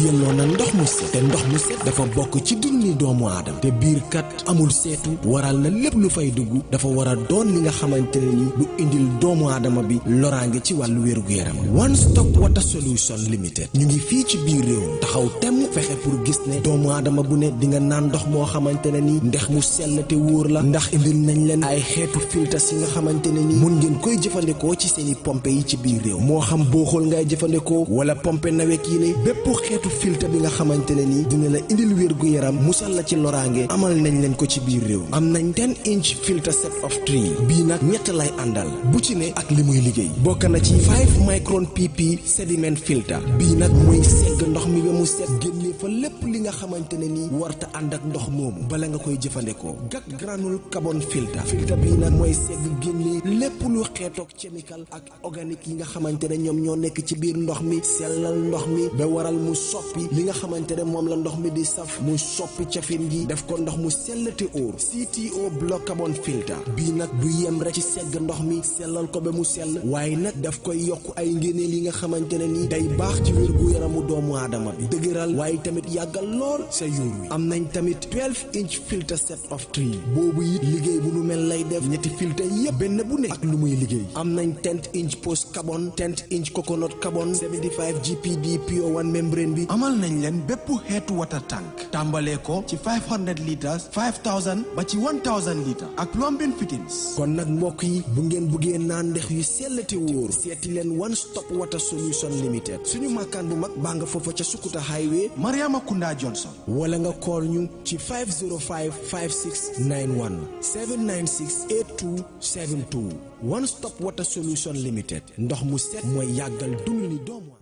yelloo na ndox mu set te ndox mu set dafa bokk ci dundi doomu aadama te biir kat amul seetu waral na lépp lu fay dugg dafa war a doon li nga xamante ne ni du indil doomu aadama bi loraange ci wàllu wér-gu-yaram. One Stop Water Solution Limited ñu ngi fii ci biir réew taxaw temm fexe pour gis ne doomu aadama bu ne di nga naan ndox moo xamante ne ni ndex mu sell te wóor la ndax indil nañ leen ay xeetu filtres yi nga xamante ne ni mun ngeen koy jëfandikoo ci seeni pompe yi ci biir réew moo xam booxool ngay jëfandikoo wala pompe nawet yi ne bépp xeetu filtre bi nga xamante ne ni dina la indil wér-gu-yaram musal la ci loraange amal nañ leen ko ci biir réew am nañ 10-inch filter set of 3 bii nag ñett lay àndal bu ci ne ak li muy liggéey bokk na ci 5 micron pp sediment filter bii nag mooy segg ndox mi ba mu set génne fa lépp li nga xamante ne ni warta ànd ak ndox moomu bala nga koy jëfandikoo gak granule carbon filter bii nag mooy segg génne lépp lu xeetoog chemical ak organique yi nga xamante ne ñoom ñoo nekk ci biir ndox mi sellal ndox mi ba waral mu soppi li nga xamante ne moom la ndox mi di saf mu soppi cafin gi def ko ndox mu sell te óor CTO block carbon filter bii nag du yem rek ci segg ndox mi sellal ko ba mu sell waaye nag daf koy yokk ay ngéneel yi nga xamante ne ni day baax ci wér-gu-yaramu doomu aadama bi dëgëral waaye tamit yàggal lool sa yuur wi am nañ tamit 12-inch filter set of 3 boobu it liggéey bu nu mel lay def ñetti filter yépp benn bu ne ak lu muy liggéey am nañ 10-inch post carbon 10-inch coconut carbon 75 GPD pure one membrane bi amal nañ leen bépp xeetu water tank tàmbalee ko ci 500 litres 5000 ba ci 1000 litres ak plumbing fittings kon nag mbokk yi bu ngeen buggee naan ndex yu sell te wóor seeti leen One Stop Water Solution Limited suñu makkaan bu mag baa nga foofa ca Sukuta Highway Mariama Kunda Johnson wala nga call ñu ci 505 5691 796 8272 One Stop Water Solution Limited ndox mu set mooy yàggal dund ni doomu.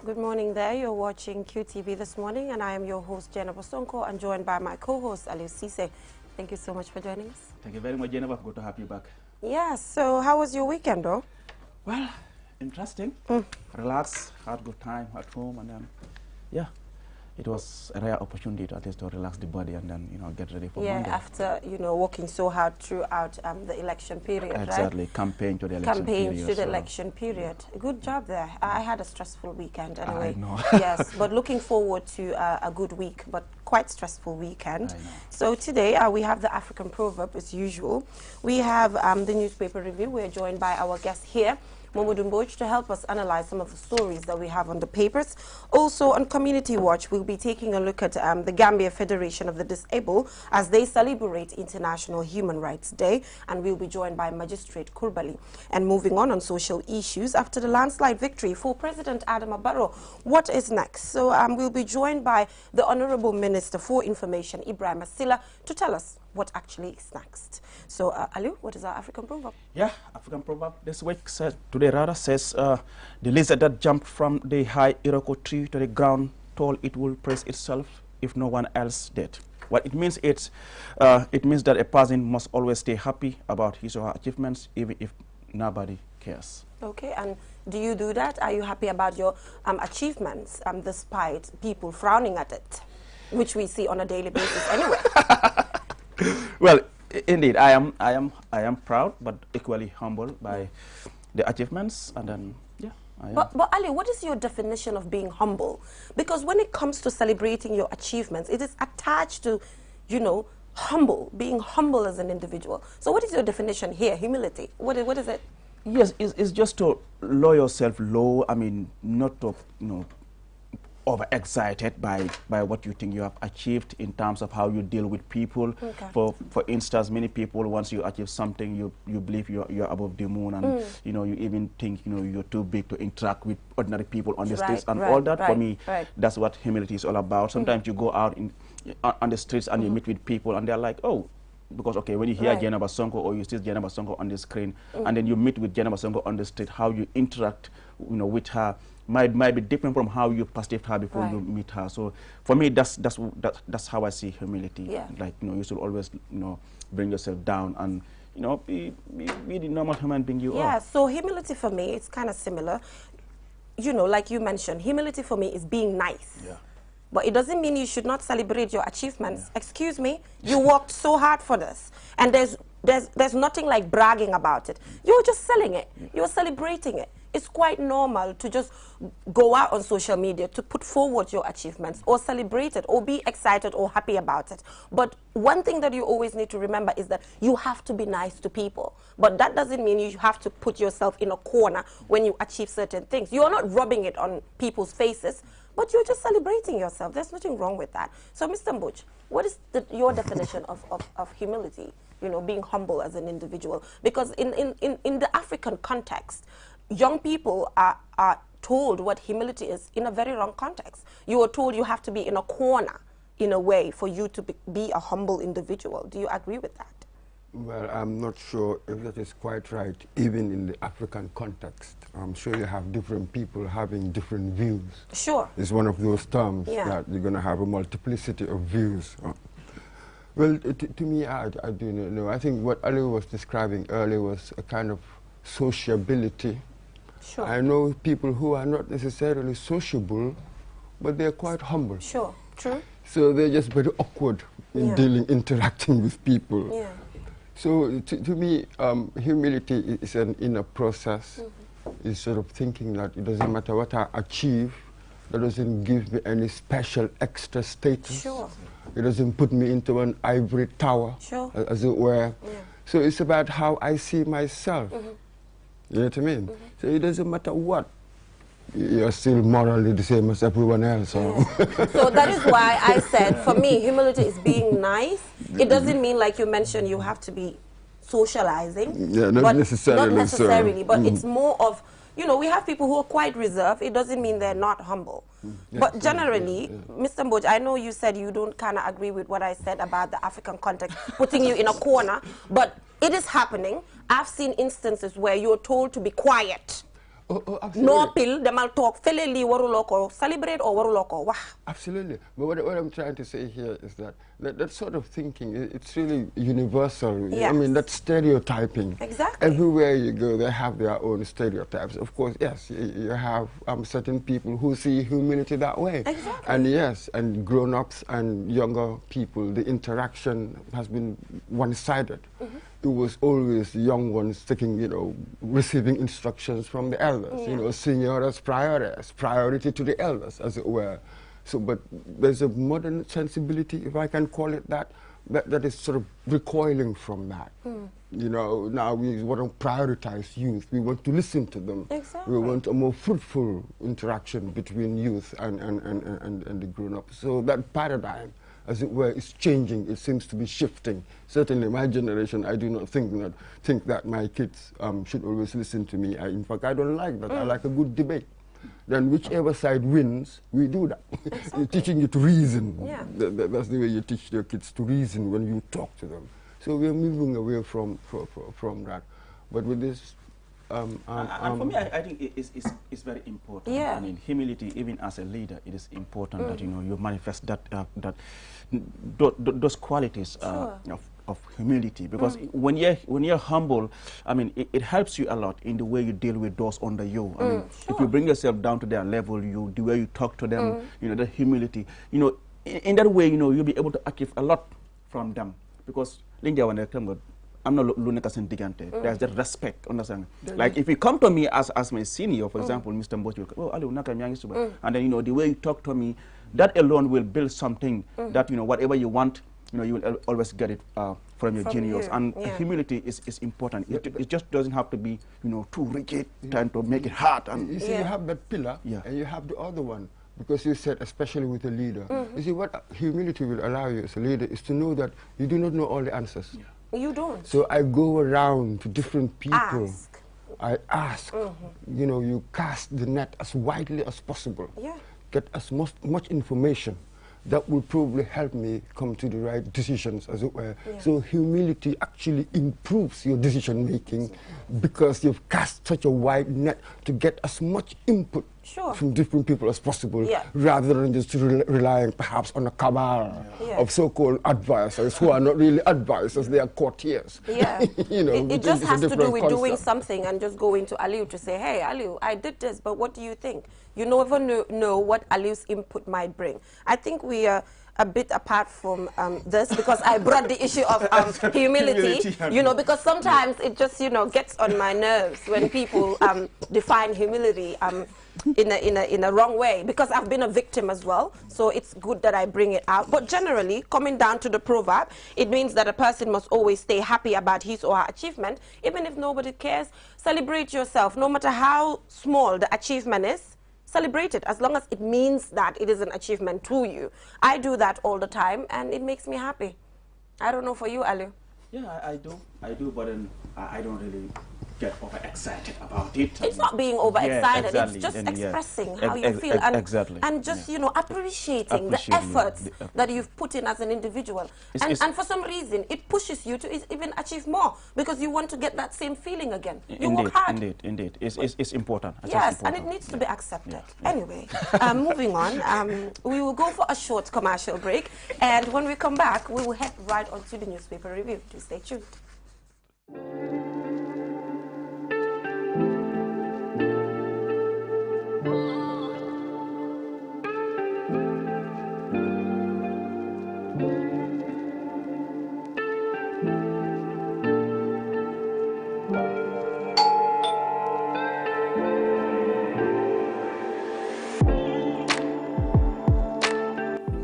Good morning there. You're watching QTV this morning, and I am your host, Jenna Bosonko, and joined by my co-host, Aliou Cisse. Thank you so much for joining us. Thank you very much, Jenna. Good to have you back. Yeah, so how was your weekend, though? Well, interesting. Relax, had good time at home, and then, yeah, it was a rare opportunity to at least to relax the body and then, get ready for Monday. Yeah, after, working so hard throughout the election period, exactly. Right? Campaign to the election period. Campaign to the election period. Good job there. I had a stressful weekend anyway. I know. Yes, but looking forward to a good week, but quite stressful weekend. I know. So today we have the African proverb as usual. We have the newspaper review. We're joined by our guest here, Mamadou Mbodj, to help us analyze some of the stories that we have on the papers. Also on Community Watch, we'll be taking a look at the Gambia Federation of the Disabled as they celebrate International Human Rights Day, and we'll be joined by Magistrate Kurbali. And moving on social issues, after the landslide victory for President Adama Barrow, what is next? So we'll be joined by the Honorable Minister for Information, Ibrahim Asila, to tell us what actually is next. So, Aliou, what is our African proverb? Yeah, African proverb this week says, the lizard that jumped from the high Iroko tree to the ground told it will praise itself if no one else did. What it means, it means that a person must always stay happy about his or her achievements, even if nobody cares. Okay, and do you do that? Are you happy about your achievements, despite people frowning at it, which we see on a daily basis anyway? Well, indeed, I am proud, but equally humbled by the achievements, and then, yeah, I am. But Ali, what is your definition of being humble? Because when it comes to celebrating your achievements, it is attached to, humble, being humble as an individual. So what is your definition here? Humility. What is it? Yes, it's just to lower yourself low. I mean, not to, overexcited by what you think you have achieved in terms of how you deal with people. Okay. For instance, many people, once you achieve something, you believe you're above the moon, and you even think you're too big to interact with ordinary people on the streets and all that. For me, that's what humility is all about. Sometimes you go out on the streets and you meet with people, and they're like, oh, because when you hear Jenna Bosonko or you see Jenna Bosonko on the screen, and then you meet with Jenna Bosonko on the street, how you interact, with her might be different from how you perceived her before you meet her. So for me, that's how I see humility. Yeah. Like you should always bring yourself down and be the normal human being you are. Yeah. So humility for me, it's kind of similar. Like you mentioned, humility for me is being nice. Yeah. But it doesn't mean you should not celebrate your achievements. Yeah. Excuse me, you worked so hard for this. And there's there's nothing like bragging about it. You're just selling it. You're celebrating it. It's quite normal to just go out on social media to put forward your achievements or celebrate it or be excited or happy about it. But one thing that you always need to remember is that you have to be nice to people. But that doesn't mean you have to put yourself in a corner when you achieve certain things. You're not rubbing it on people's faces, but you're just celebrating yourself. There's nothing wrong with that. So, Mr. Mbutch, what is your definition of humility? You know, being humble as an individual? Because in the African context, young people are told what humility is in a very wrong context. You are told you have to be in a corner, in a way, for you to be a humble individual. Do you agree with that? Well, I'm not sure if that is quite right, even in the African context. I'm sure you have different people having different views. Sure. It's one of those terms that you're going to have a multiplicity of views. Well, to me, I do not know. I think what Ali was describing earlier was a kind of sociability. Sure. I know people who are not necessarily sociable, but they're quite humble. Sure, true. So they're just very awkward in interacting with people. Yeah. So to me, humility is an inner process. It's sort of thinking that it doesn't matter what I achieve, that doesn't give me any special extra status. Sure. It doesn't put me into an ivory tower, as it were. Yeah. So it's about how I see myself. You know what I mean? So it doesn't matter what. You're still morally the same as everyone else. So that is why I said, for me, humility is being nice. It doesn't mean, like you mentioned, you have to be socializing. Yeah, not necessarily. Not necessarily, but it's more of, you know, we have people who are quite reserved. It doesn't mean they're not humble. But generally, Mr. Mbutch, I know you said you don't kind of agree with what I said about the African context, putting you in a corner, but it is happening. I've seen instances where you're told to be quiet. No pill, demal talk, feleli waruloko, celebrate or waruloko. Wah. Absolutely. But what I'm trying to say here is that that sort of thinking, it's really universal. Yes. I mean, that's stereotyping. Exactly. Everywhere you go, they have their own stereotypes. Of course, yes, you have certain people who see humility that way. Exactly. And yes, and grown-ups and younger people, the interaction has been one-sided. It was always the young ones taking, you know, receiving instructions from the elders, you know, seniores priores, priority to the elders, as it were. So, but there's a modern sensibility, if I can call it that, that is sort of recoiling from that. You know, now we want to prioritize youth. We want to listen to them. Exactly. We want a more fruitful interaction between youth and the grown-ups. So that paradigm, as it were, is changing. It seems to be shifting. Certainly, my generation, I do not think that my kids should always listen to me. In fact, I don't like that. I like a good debate. Then whichever side wins, we do that. Exactly. You're teaching you to reason. Yeah. That's the way you teach your kids to reason when you talk to them. So we're moving away from that. But with this, and for me, I think it's very important. Yeah. I mean, humility, even as a leader, it is important that, you know, you manifest those qualities of humility, because when you're humble, I mean, it helps you a lot in the way you deal with those under you. I mean, if you bring yourself down to their level, the way you talk to them, you know, the humility, you know, in that way, you know, you'll be able to achieve a lot from them, because I'm not there's that respect, understand? Like if you come to me as my senior, for example, Mr. Mbutch, and then, you know, the way you talk to me, that alone will build something that, you know, whatever you want, you know, you will always get it from your juniors. And humility is important. It just doesn't have to be, you know, too rigid, trying to make it hard. And you see, you have that pillar, and you have the other one. Because you said, especially with a leader, you see, what humility will allow you as a leader is to know that you do not know all the answers. You don't. So I go around to different people. I ask. You know, you cast the net as widely as possible. Get as much information that will probably help me come to the right decisions, as it were. So humility actually improves your decision making because you've cast such a wide net to get as much input from different people as possible, rather than just relying perhaps on a cabal of so-called advisors who are not really advisors, they are courtiers. You know, it just has to do with doing something and just going to Aliu to say, hey, Aliu, I did this, but what do you think? You never know what Aliu's input might bring. I think we are a bit apart from this, because I brought the issue of humility, you know, because sometimes it just, you know, gets on my nerves when people define humility in a wrong way, because I've been a victim as well, so it's good that I bring it out. But generally, coming down to the proverb, it means that a person must always stay happy about his or her achievement, even if nobody cares. Celebrate yourself, no matter how small the achievement is. Celebrate it, as long as it means that it is an achievement to you. I do that all the time, and it makes me happy. I don't know for you, Ali. Yeah, I do, but then I don't really get overexcited about it. It's not being overexcited, exactly. it's just and expressing how you feel, and just, you know, appreciating the efforts that you've put in as an individual. And for some reason, it pushes you to even achieve more, because you want to get that same feeling again. You work hard. Indeed. It's important. Yes, and it needs to be accepted. Anyway, moving on, we will go for a short commercial break, and when we come back, we will head right on to the newspaper review. Please stay tuned.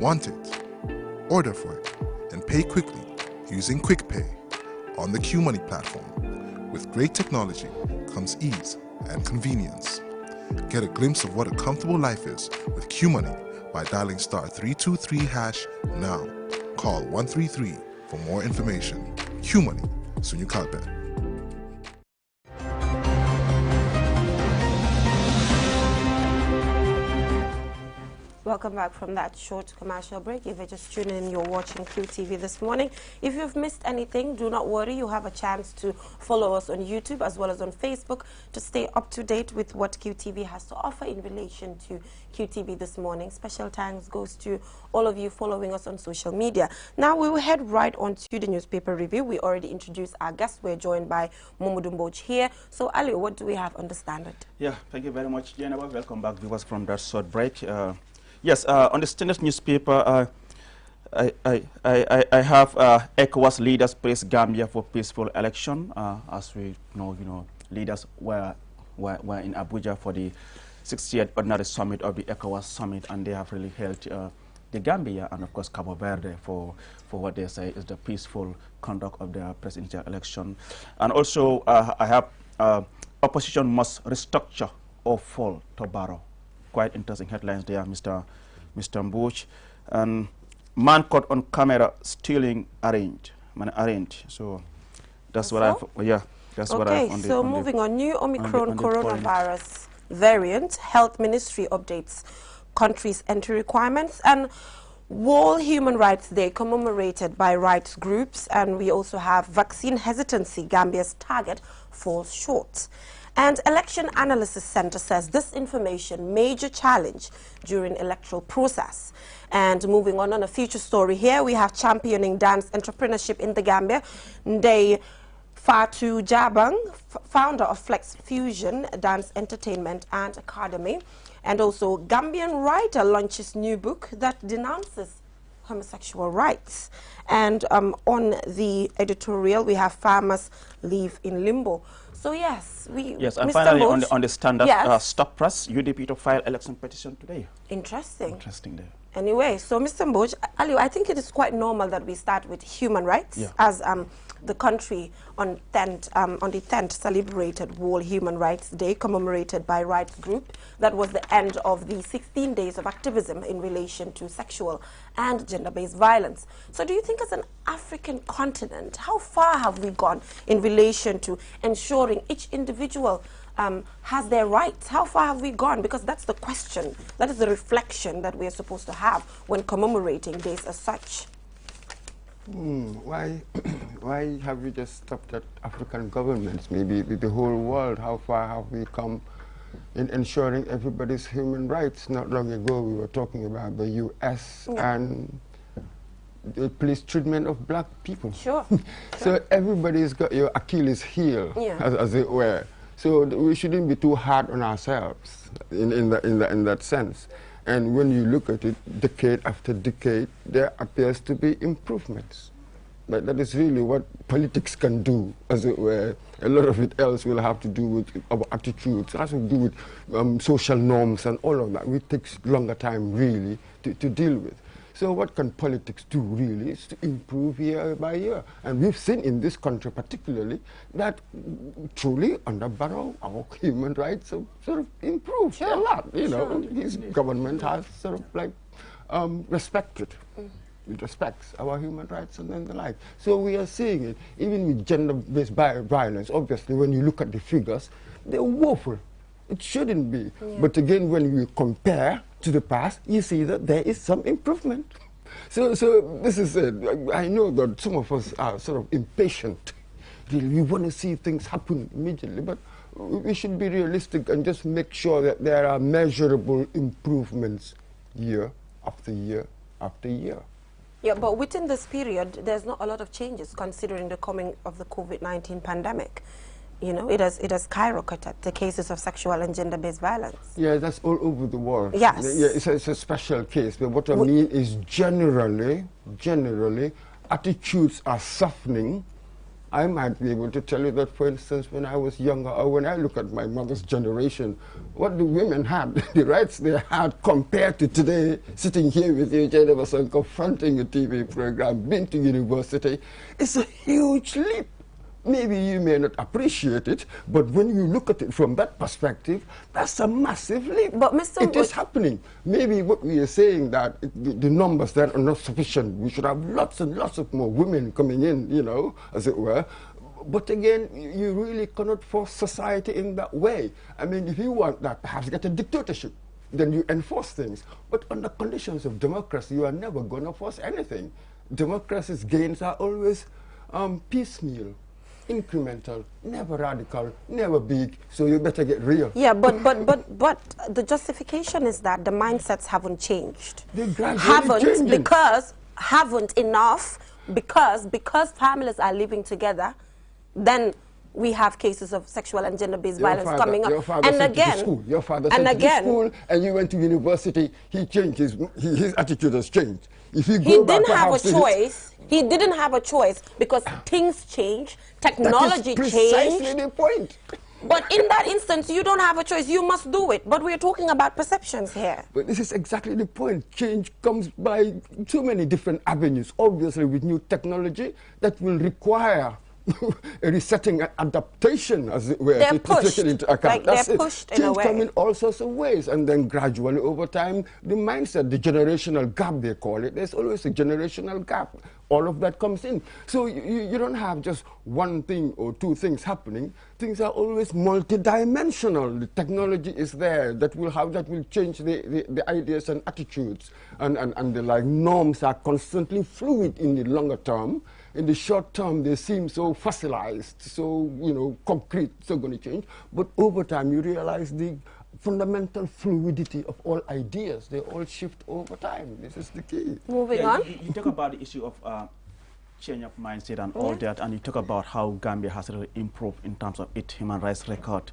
Want it? Order for it and pay quickly using QuickPay on the QMoney platform. With great technology comes ease and convenience. Get a glimpse of what a comfortable life is with QMoney by dialing *323# now. Call 133 for more information. QMoney, Sunyu Kalpet. Welcome back from that short commercial break. If you're just tuning in, you're watching QTV this morning. If you've missed anything, do not worry. You have a chance to follow us on YouTube as well as on Facebook to stay up to date with what QTV has to offer in relation to QTV this morning. Special thanks goes to all of you following us on social media. Now we will head right on to the newspaper review. We already introduced our guests. We're joined by Mamadou Mbodj here. So Ali, what do we have on the Standard? Yeah, thank you very much, Jennifer. Welcome back, viewers, from that short break. Yes, on the Standard newspaper, I have ECOWAS leaders praise Gambia for peaceful election. As we know, leaders were in Abuja for the 60th ordinary summit of the ECOWAS summit, and they have really helped the Gambia and of course Cabo Verde for what they say is the peaceful conduct of their presidential election. And also I have opposition must restructure or fall to borrow. Quite interesting headlines there, Mr. Mbodj. And man caught on camera stealing arranged. So that's what I've, that's what I've on the. So moving on, new Omicron coronavirus variant, Health Ministry updates country's entry requirements, and World Human Rights Day commemorated by rights groups, and we also have vaccine hesitancy, Gambia's target falls short. And Election Analysis Center says disinformation major challenge during electoral process. And moving on a future story here, we have championing dance entrepreneurship in the Gambia. Ndeye Fatou Jabang, founder of Flex Fusion Dance Entertainment and Academy. And also Gambian writer launches new book that denounces homosexual rights. And on the editorial, we have farmers live in limbo. So yes, and Mr. finally on the Standard, stop press, UDP to file election petition today. Interesting there. Anyway, so Mr. Mbodj, Ali, I think it is quite normal that we start with human rights, as the country on the 10th celebrated World Human Rights Day, commemorated by rights group. That was the end of the 16 days of activism in relation to sexual and gender-based violence. So do you think as an African continent, how far have we gone in relation to ensuring each individual has their rights? How far have we gone? Because that's the question, that is the reflection that we are supposed to have when commemorating days as such. Why have we just stopped at African governments? Maybe the whole world. How far have we come in ensuring everybody's human rights? Not long ago, we were talking about the U.S. and the police treatment of black people. Sure. So everybody's got your Achilles heel, as it were. So we shouldn't be too hard on ourselves in that sense. And when you look at it, decade after decade, there appears to be improvements. But that is really what politics can do, as it were. A lot of it else will have to do with our attitudes, it has to do with social norms and all of that, which takes longer time, really, to deal with. So what can politics do, really, is to improve year by year. And we've seen in this country particularly that truly under Barrow, our human rights have sort of improved a lot. You know, his government has sort of like respected. It respects our human rights and the like. So we are seeing it, even with gender-based violence, obviously, when you look at the figures, they're woeful. It shouldn't be. But again, when you compare to the past, you see that there is some improvement. So this is it. I know that some of us are sort of impatient. We want to see things happen immediately, but we should be realistic and just make sure that there are measurable improvements year after year after year. Yeah, but within this period, there's not a lot of changes considering the coming of the COVID-19 pandemic. You know, it has skyrocketed, the cases of sexual and gender-based violence. Yeah, that's all over the world. Yes. Yeah, it's a special case. But what I mean is generally, attitudes are softening. I might be able to tell you that, for instance, when I was younger, or when I look at my mother's generation, what the women had, the rights they had compared to today, sitting here with you, Jennifer, and confronting a TV program, being to university, it's a huge leap. Maybe you may not appreciate it, but when you look at it from that perspective, that's a massive leap. But Mr. It is happening. Maybe what we are saying that the numbers that are not sufficient. We should have lots and lots of more women coming in, you know, as it were. But again, you really cannot force society in that way. I mean, if you want that, perhaps get a dictatorship. Then you enforce things. But under conditions of democracy, you are never going to force anything. Democracy's gains are always piecemeal, incremental, never radical, never big, so you better get real. Yeah, but the justification is that the mindsets haven't changed. They're gradually changing. Haven't enough, because families are living together, then we have cases of sexual and gender-based violence coming up. Your father sent you to school. Your father sent you to school, and you went to university. He changed his attitude has changed. If you go back, didn't have a choice. He didn't have a choice because things change, technology changed. Precisely the point. But in that instance, you don't have a choice. You must do it. But we're talking about perceptions here. But this is exactly the point. Change comes by so many different avenues. Obviously, with new technology, that will require a resetting and adaptation, as it were, to take it into account. Like they're pushed in a way. Change comes in all sorts of ways, and then gradually over time, the mindset, the generational gap they call it, there's always a generational gap. All of that comes in. So you don't have just one thing or two things happening. Things are always multidimensional. The technology is there that will change the ideas and attitudes, and the like norms are constantly fluid in the longer term. In the short term, they seem so fossilized, so, you know, concrete, so going to change. But over time, you realize the fundamental fluidity of all ideas. They all shift over time. This is the key. Moving on. You talk about the issue of change of mindset and all that, and you talk about how Gambia has really improved in terms of its human rights record.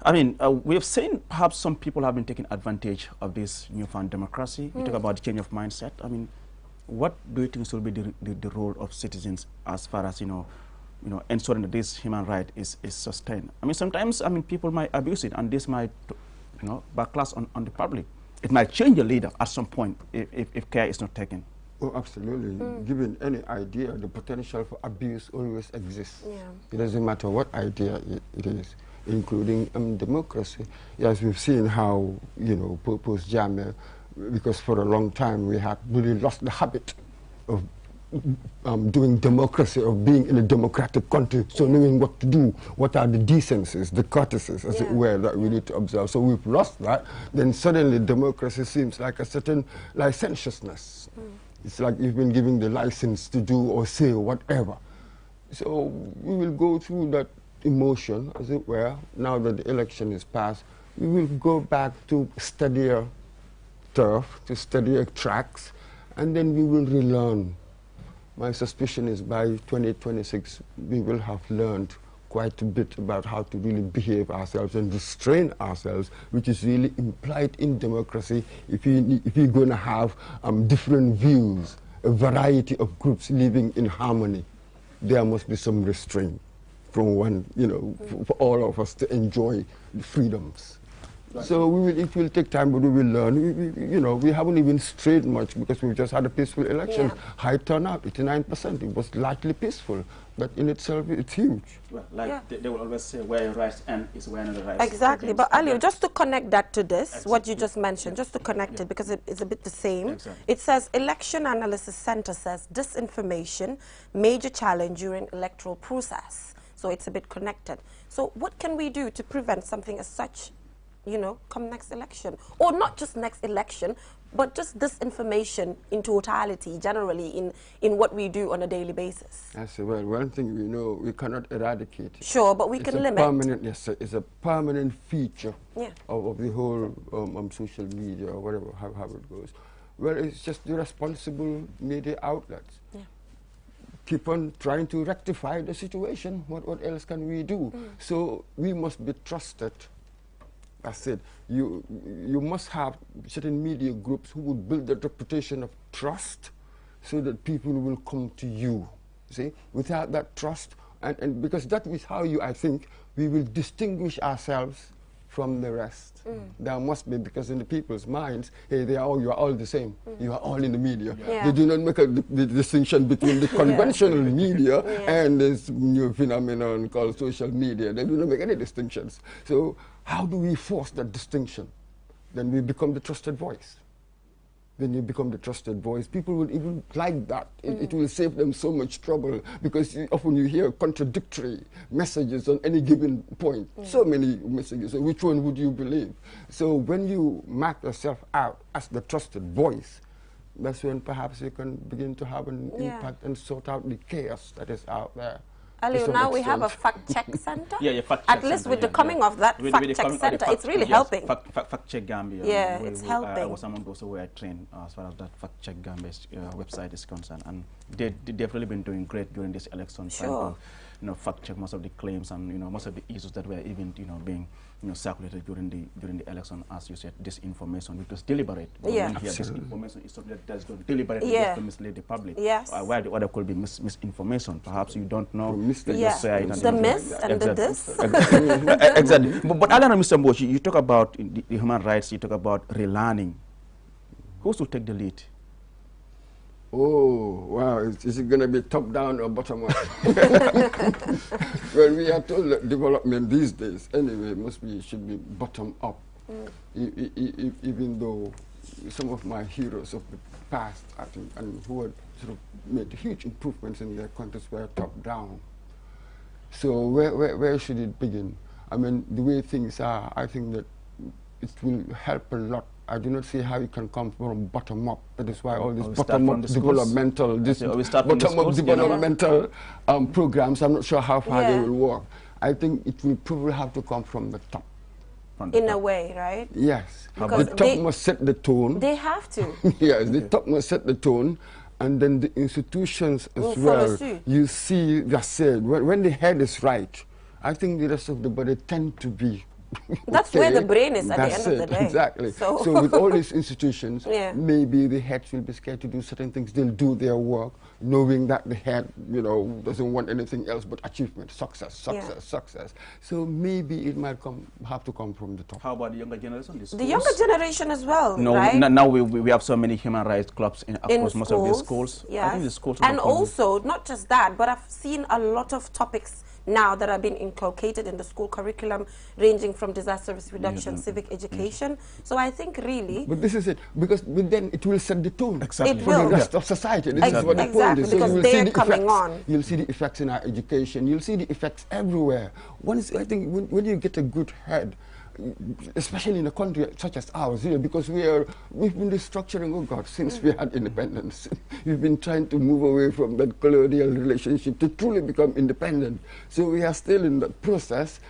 I mean, we have seen perhaps some people have been taking advantage of this newfound democracy. You talk about the change of mindset. I mean, what do you think should be the role of citizens as far as, you know, ensuring that this human right is sustained? I mean, sometimes, I mean, people might abuse it, and this might, you know, backlash on the public. It might change the leader at some point if care is not taken. Oh, absolutely. Given any idea, the potential for abuse always exists. Yeah. It doesn't matter what idea it is, including democracy. Yes, we've seen how, you know, post-Jammeh, because for a long time we had really lost the habit of doing democracy, of being in a democratic country, so knowing what to do, what are the decencies, the courtesies, as it were, that we need to observe. So we've lost that. Then suddenly democracy seems like a certain licentiousness. It's like you've been given the license to do or say whatever. So we will go through that emotion, as it were. Now that the election is passed, we will go back to steadier turf, to steadier tracks, and then we will relearn. My suspicion is by 2026, we will have learned quite a bit about how to really behave ourselves and restrain ourselves, which is really implied in democracy. If you're going to have different views, a variety of groups living in harmony, there must be some restraint from one, for all of us to enjoy the freedoms. Right. So it will take time, but we will learn. We haven't even strayed much because we've just had a peaceful election. Yeah. High turnout, 89%. It was largely peaceful, but in itself, it's huge. Well, they will always say where your rights end is where another rights. Exactly, but Aliu, just to connect that to this, what you just mentioned, just to connect it because it's a bit the same. Exactly. It says Election Analysis Center says disinformation, major challenge during electoral process. So it's a bit connected. So what can we do to prevent something as such, come next election? Or not just next election, but just disinformation in totality, generally, in what we do on a daily basis. Yes, well, one thing we know, we cannot eradicate it. Sure, but we can limit. Yes, it's a permanent feature of the whole social media, or whatever, how it goes. Well, it's just the responsible media outlets. Yeah. Keep on trying to rectify the situation. What else can we do? So we must be trusted. I said, you must have certain media groups who would build that reputation of trust so that people will come to you. See, without that trust, and because that is how I think, we will distinguish ourselves from the rest. There must be, because in the people's minds, hey, you are all the same. You are all in the media. Yeah. They do not make the distinction between the conventional media and this new phenomenon called social media. They do not make any distinctions. So how do we force that distinction? Then we become the trusted voice. When you become the trusted voice, people will even like that. It will save them so much trouble, because often you hear contradictory messages on any given point. So many messages. So which one would you believe? So when you mark yourself out as the trusted voice, that's when perhaps you can begin to have an impact and sort out the chaos that is out there. Aliu, now we have a fact-check center. Fact check. At least with the coming of that fact-check center, it's really helping. Fact Check Gambia. Yeah, it's helping. I was among those who were trained as far as that Fact Check Gambia's website is concerned, and they've really been doing great during this election. Sure. Fact check most of the claims and most of the issues that were even being circulated during the election. As you said, this information, which was deliberate. Yeah, this information is something that's done deliberately just to mislead the public. Yes. Why there could be misinformation? Perhaps you don't know. The myths and the this. Exactly. But Alana, Mr. Mboch, you talk about the human rights. You talk about relearning. Who should take the lead? Oh, wow. Is it going to be top down or bottom up? Well, we are told that development these days, anyway, should be bottom up. Even though some of my heroes of the past, I think, and who had sort of made huge improvements in their countries were top down. So where should it begin? I mean, the way things are, I think that it will help a lot. I do not see how it can come from bottom up. That is why all these bottom-up developmental, programs, I'm not sure how far they will work. I think it will probably have to come from the top. In a way, right? Yes. The top must set the tone. They have to. Yes, the top must set the tone. And then the institutions as well. You see, that's said, when the head is right, I think the rest of the body tend to be That's where the brain is at the end of the day. Exactly. So with all these institutions, maybe the heads will be scared to do certain things. They'll do their work, knowing that the head, doesn't want anything else but achievement, success. So maybe it might have to come from the top. How about the younger generation? The younger generation as well, no, right? Now we have so many human rights clubs across most of the schools. Yes. I think the schools and also, not just that, but I've seen a lot of topics now that are being inculcated in the school curriculum, ranging from disaster risk reduction, civic education. So I think really... But this is it, because then it will set the tone for the rest of society. This is what the point is. So because they're coming on. You'll see the effects in our education. You'll see the effects everywhere. I think when you get a good head, especially in a country such as ours here, because we've been restructuring, since we had independence. We've been trying to move away from that colonial relationship to truly become independent. So we are still in that process,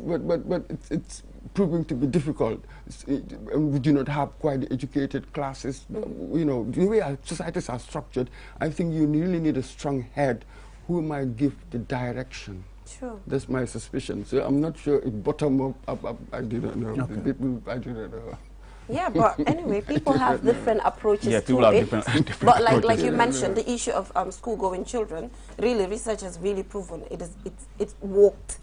but it's proving to be difficult. And we do not have quite the educated classes. The way our societies are structured, I think you really need a strong head who might give the direction. Sure. That's my suspicion. So I'm not sure if bottom up, I do not know. Okay. People, I do not know. Yeah, but anyway, people have different approaches to it. Different but like you mentioned, the issue of school-going children, really, research has really proven it's worked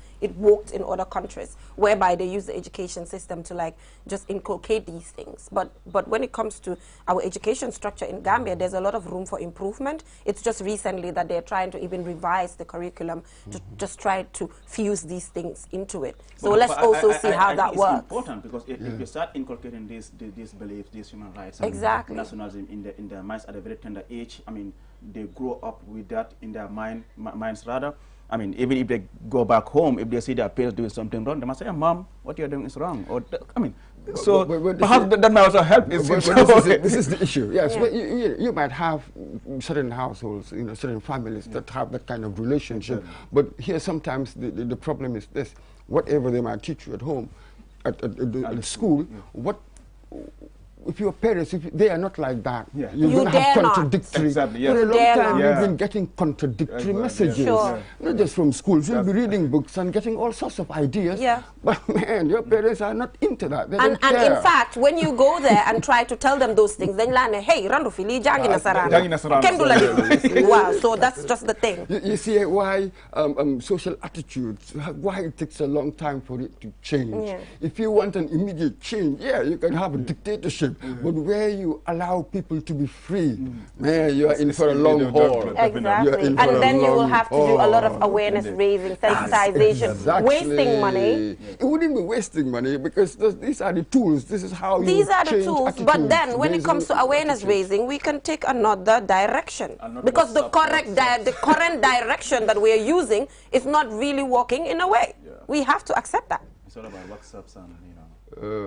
in other countries, whereby they use the education system to like just inculcate these things. But when it comes to our education structure in Gambia, there's a lot of room for improvement. It's just recently that they're trying to even revise the curriculum to just try to fuse these things into it. So let's also see how that works. It's important because if you start inculcating these beliefs, these human rights, and nationalism in their minds at a very tender age, I mean, they grow up with that in their minds rather. I mean, even if they go back home, if they see their parents doing something wrong, they must say, Mom, what you're doing is wrong. Or, I mean, so perhaps that might also help. This is the issue. Yes, but you might have certain households, certain families that have that kind of relationship. But here sometimes the problem is this. Whatever they might teach you at home, at school, if your parents, if they are not like that, you're going to have contradictory. Exactly, For a long time, you've been getting contradictory messages. Sure. Not just from schools. You'll be reading books and getting all sorts of ideas. Yeah. But man, your parents are not into that. They don't and care. in fact, when you go there and try to tell them those things, then learn, hey, Randu Fili, jangi nasarana. Wow, so that's just the thing. You see why social attitudes, why it takes a long time for it to change. Yeah. If you want an immediate change, you can have a dictatorship. But where you allow people to be free, man, you are in for a long haul. Exactly. And then you will have to do a lot of awareness raising, sensitization, wasting money. It wouldn't be wasting money because these are the tools. This is how you These are the change tools. attitudes. But then when it comes to awareness raising, we can take another direction. Because the current direction that we are using is not really working in a way. We have to accept that. It's all about WhatsApps and,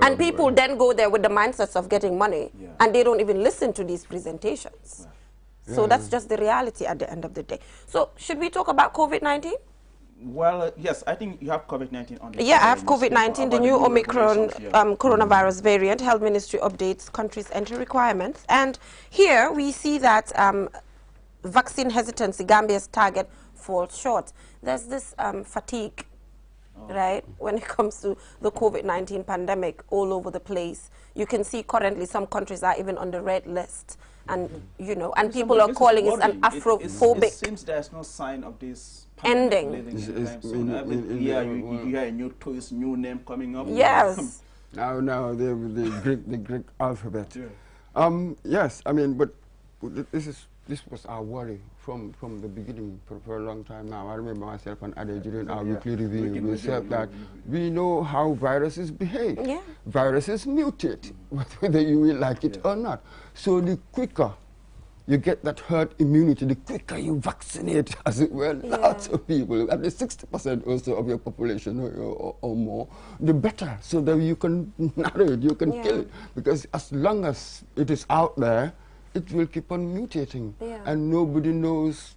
and people then go there with the mindsets of getting money, and they don't even listen to these presentations. So that's just the reality at the end of the day. So should we talk about COVID-19? Well, yes, I think you have COVID-19 on the I have COVID-19, the new Omicron coronavirus variant. Health Ministry updates country's entry requirements. And here we see that vaccine hesitancy, Gambia's target, falls short. There's this fatigue, right, when it comes to the COVID-19 pandemic all over the place. You can see currently some countries are even on the red list. And, and people are calling it an Afrophobic. It seems there's no sign of this ending. Every year you hear a new twist, new name coming up. Yes. Now the Greek alphabet. Yes, I mean, but this was our worry from the beginning for a long time now. I remember myself and Ade during our weekly review, we said that we know how viruses behave. Yeah. Viruses mutate, whether you will like it or not. So the quicker you get that herd immunity, the quicker you vaccinate, as it were, lots of people, at least 60% or so of your population or more, the better, so that you can narrow it, you can kill it. Because as long as it is out there, it will keep on mutating, and nobody knows,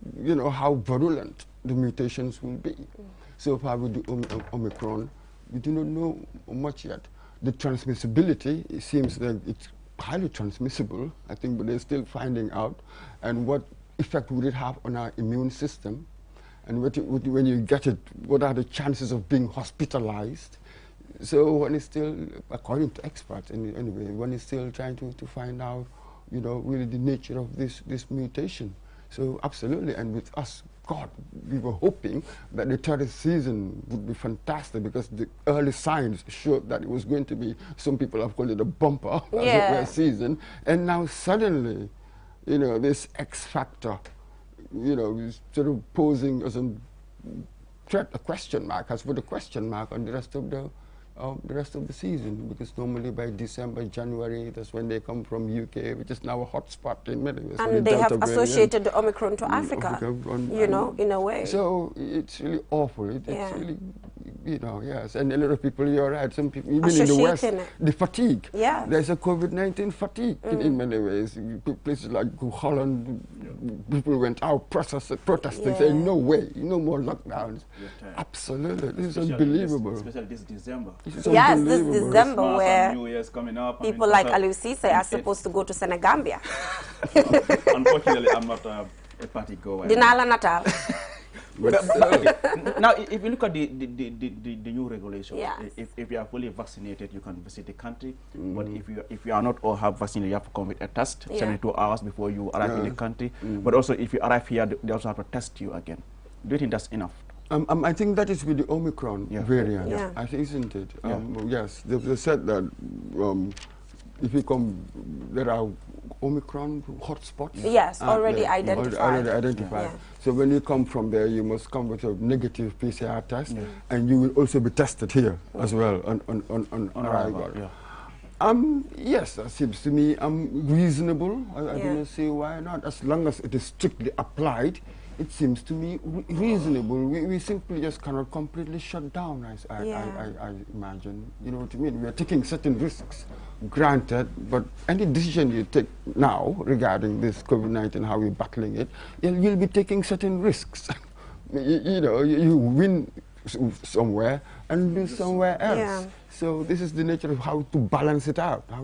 how virulent the mutations will be. So far with the Omicron, we do not know much yet. The transmissibility, it seems that it's highly transmissible, I think, but they're still finding out. And what effect would it have on our immune system? And when you get it, what are the chances of being hospitalized? So one is still, according to experts anyway, one is still trying to find out, really the nature of this mutation. So absolutely, and with us, God, we were hoping that the third season would be fantastic because the early signs showed that it was going to be, some people have called it a bumper, as it were, season. And now suddenly, this X factor, is sort of posing as a threat, a question mark, has put a question mark on the rest of the season, because normally by December, January, that's when they come from UK, which is now a hot spot in many ways. And they have associated the Omicron to Africa, in a way. So it's really awful. It's really, yes. And a lot of people, you're right, some people, even in the West, the fatigue. Yeah. There's a COVID-19 fatigue in many ways. Places like Holland, people went out protesting, saying, no way, no more lockdowns. Absolutely. This is unbelievable. Especially this December. Yes, this December where New Year's coming up. People like Aliou Cisse are supposed to go to Senegambia. Unfortunately, I'm not a party goer. Dinala Natal. Now, if you look at the new regulations, if you are fully vaccinated, you can visit the country. But if you are not or have vaccinated, you have to come with a test 72 hours before you arrive in the country. But also, if you arrive here, they also have to test you again. Do you think that's enough? I think that is with the Omicron variant, I think, isn't it? Yes, they said that if you come, there are Omicron hotspots. Yes, already identified. Already identified. So when you come from there, you must come with a negative PCR test, and you will also be tested here as well on arrival. Yes, that seems to me reasonable. I don't see why not. As long as it is strictly applied, it seems to me reasonable. We simply just cannot completely shut down, I imagine. You know what I mean? We are taking certain risks, granted, but any decision you take now regarding this COVID-19, how we're battling it, you'll be taking certain risks. you know, you win somewhere and lose somewhere else. So this is the nature of how to balance it out. I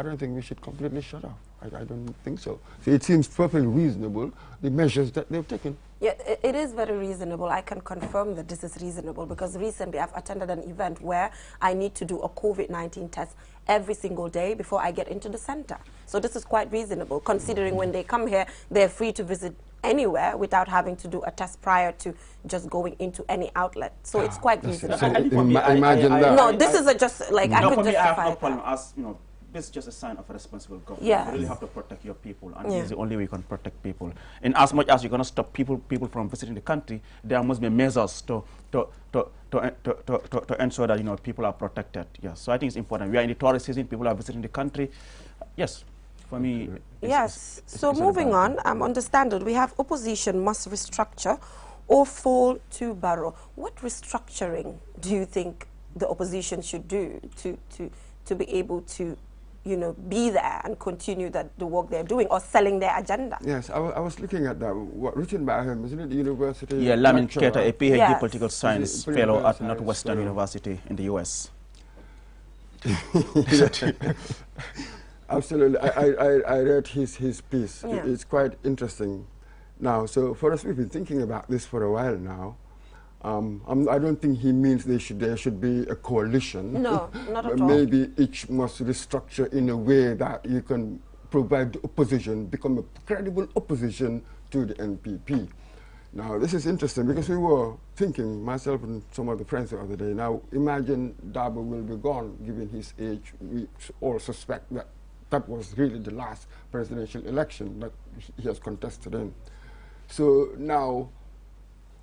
don't think we should completely shut off. I don't think so. So it seems perfectly reasonable, the measures that they've taken. Yeah, it is very reasonable. I can confirm that this is reasonable because recently I've attended an event where I need to do a COVID-19 test every single day before I get into the center. So this is quite reasonable, considering when they come here, they're free to visit anywhere without having to do a test prior to just going into any outlet. So it's quite reasonable. So imagine that. No, this is just like I could justify I have no problem as, you know, this is just a sign of a responsible government. You really have to protect your people, and it's the only way you can protect people. And as much as you're going to stop people from visiting the country, there must be measures to ensure that, you know, people are protected. Yes, so I think it's important. We are in the tourist season, people are visiting the country. Yes, for me. So moving on the standard, we have opposition must restructure or fall to borrow. What restructuring do you think the opposition should do to be able to, you know, be there and continue the work they're doing, or selling their agenda? Yes, I was looking at that. What written by him, isn't it? The university. Yeah, Lamin Keita, a PhD political science fellow at Northwestern University in the US. Absolutely, I read his piece. It's quite interesting. Now, so for us, we've been thinking about this for a while now. I don't think he means there should be a coalition. No, not at all. Maybe each must restructure in a way that you can provide the opposition, become a credible opposition to the NPP. Now, this is interesting because we were thinking, myself and some of the friends the other day, now imagine Darboe will be gone, given his age. We all suspect that that was really the last presidential election that he has contested in. So now,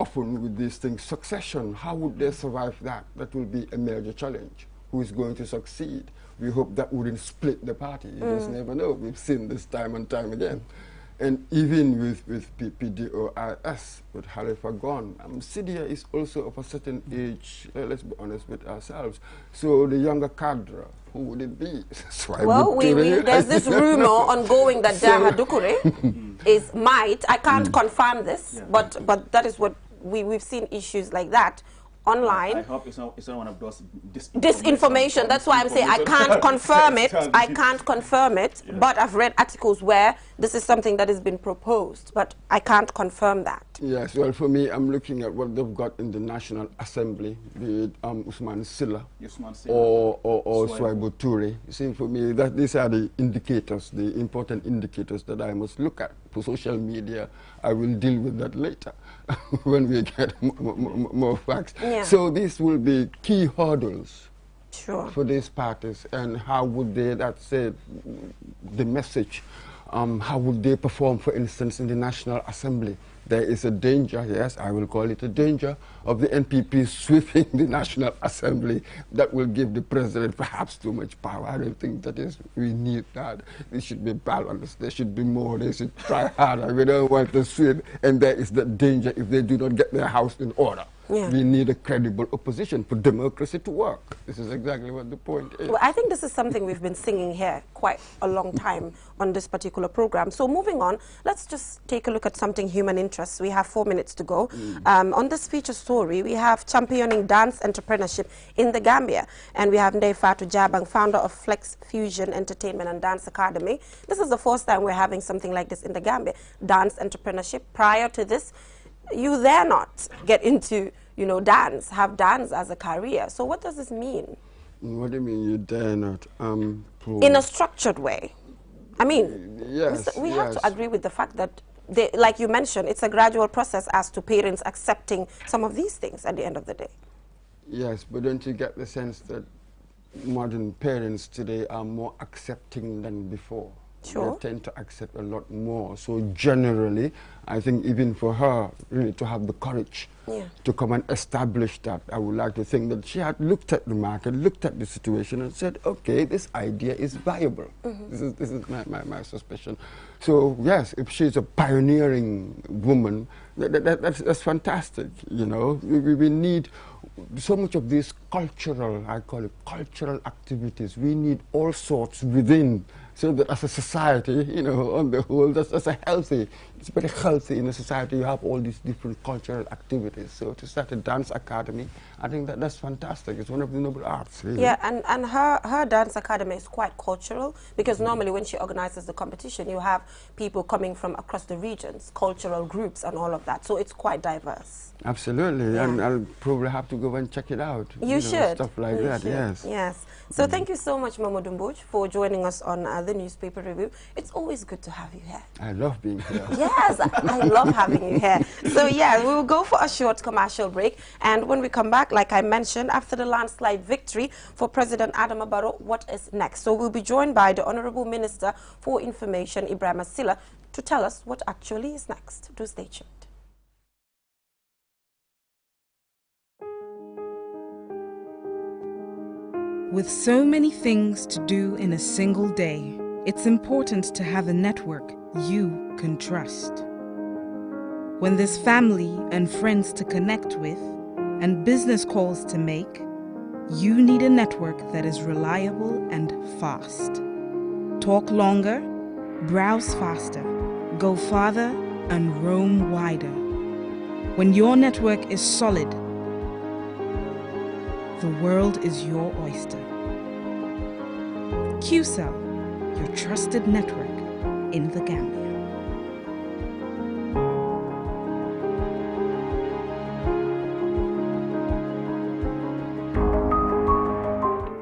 often with these things, succession, how would they survive that? That will be a major challenge. Who is going to succeed? We hope that wouldn't split the party. You just never know. We've seen this time and time again. And even with PDOIS, with Halifa gone, Sidia is also of a certain age, let's be honest with ourselves. So the younger cadre, who would it be? Well, there's this rumor ongoing that Daha Dukure I can't confirm this, but that is what we've seen issues like that online. I hope it's not one of those disinformation. That's why I'm saying I can't confirm it. I can't confirm it, but I've read articles where this is something that has been proposed, but I can't confirm that. Yes, well, for me, I'm looking at what they've got in the National Assembly, be it Usman Silla or Swaibu Toure. You see, for me, these are the indicators, the important indicators that I must look at. For social media, I will deal with that later when we get more facts. So these will be key hurdles for these parties, and how would they, that's the message, how would they perform, for instance, in the National Assembly? There is a danger, yes, I will call it a danger, of the NPP sweeping the National Assembly that will give the president perhaps too much power. I don't think that is, we need that. It should be balanced. There should be more. They should try harder. We don't want to sweep, and there is that danger if they do not get their house in order. We need a credible opposition for democracy to work. This is exactly what the point is. Well, I think this is something we've been singing here quite a long time on this particular program. So moving on, let's just take a look at something human interest. We have 4 minutes to go. On this feature story, we have championing dance entrepreneurship in the Gambia. And we have Ndeye Fatou Jabang, founder of Flex Fusion Entertainment and Dance Academy. This is the first time we're having something like this in the Gambia, dance entrepreneurship. Prior to this, you dare not get into, you know, dance, have dance as a career. So what does this mean? What do you mean you dare not? In a structured way. I mean, yes, we have to agree with the fact that, like you mentioned, it's a gradual process as to parents accepting some of these things at the end of the day. Yes, but don't you get the sense that modern parents today are more accepting than before? Sure. They tend to accept a lot more. So generally, I think even for her, really to have the courage to come and establish that, I would like to think that she had looked at the market, looked at the situation and said, okay, this idea is viable. This is my suspicion. So yes, if she's a pioneering woman, that's fantastic, you know. We need so much of these cultural, I call it cultural activities. We need all sorts within, so that as a society, you know, on the whole, that's it's very healthy in a society. You have all these different cultural activities. So to start a dance academy, I think that's fantastic. It's one of the noble arts, really. Yeah, and her dance academy is quite cultural, because normally when she organizes the competition, you have people coming from across the regions, cultural groups and all of that. So it's quite diverse. Absolutely, and I'll probably have to go and check it out. You should. Stuff like that, yes. Yes. So thank you so much, Mamadou Mbodj, for joining us on the newspaper review. It's always good to have you here. I love being here. Yes, I love having you here. So yeah, we will go for a short commercial break, and when we come back, like I mentioned, after the landslide victory for President Adama Barrow, what is next? So we'll be joined by the Honorable Minister for Information, Ibrahima Silla, to tell us what actually is next. Do stay tuned. With so many things to do in a single day, it's important to have a network you can trust. When there's family and friends to connect with and business calls to make, you need a network that is reliable and fast. Talk longer, browse faster, go farther, and roam wider. When your network is solid, the world is your oyster. QCell, your trusted network in the Gambia.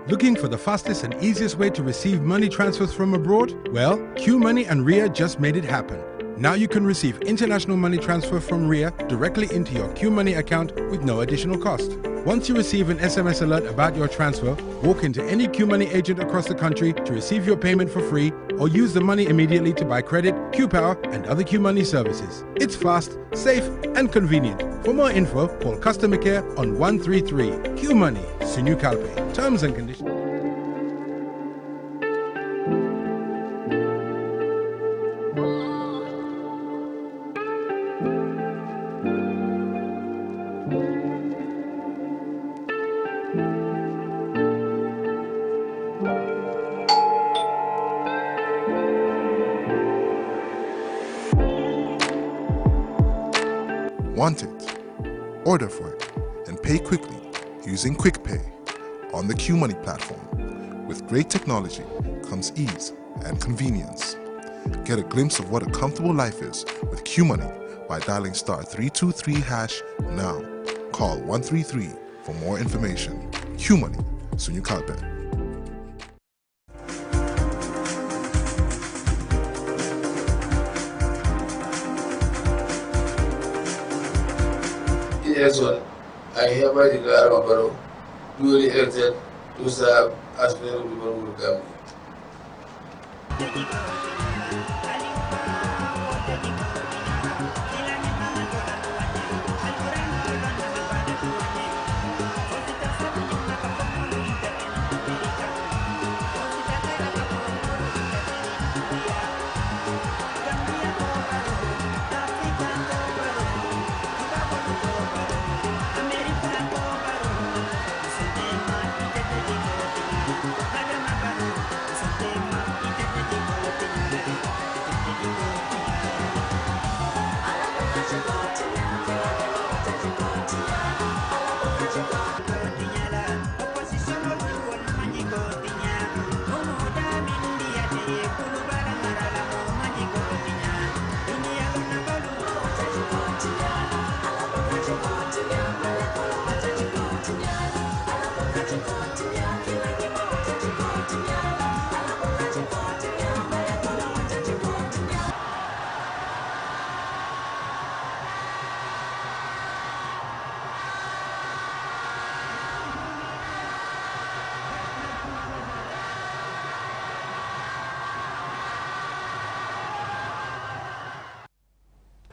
Looking for the fastest and easiest way to receive money transfers from abroad? Well, QMoney and RIA just made it happen. Now you can receive international money transfer from RIA directly into your QMoney account with no additional cost. Once you receive an SMS alert about your transfer, walk into any QMoney agent across the country to receive your payment for free, or use the money immediately to buy credit, QPower, and other QMoney services. It's fast, safe, and convenient. For more info, call customer care on 133. QMoney, Sunyu Kalpe. Terms and conditions. Want it? Order for it and pay quickly using QuickPay on the QMoney platform. With great technology comes ease and convenience. Get a glimpse of what a comfortable life is with QMoney by dialing *323# now. Call 133 for more information. QMoney, Sunyu Kalpe. Election, I hereby declare Adama Barrow duly elected to serve as President of the Republic of Gambia.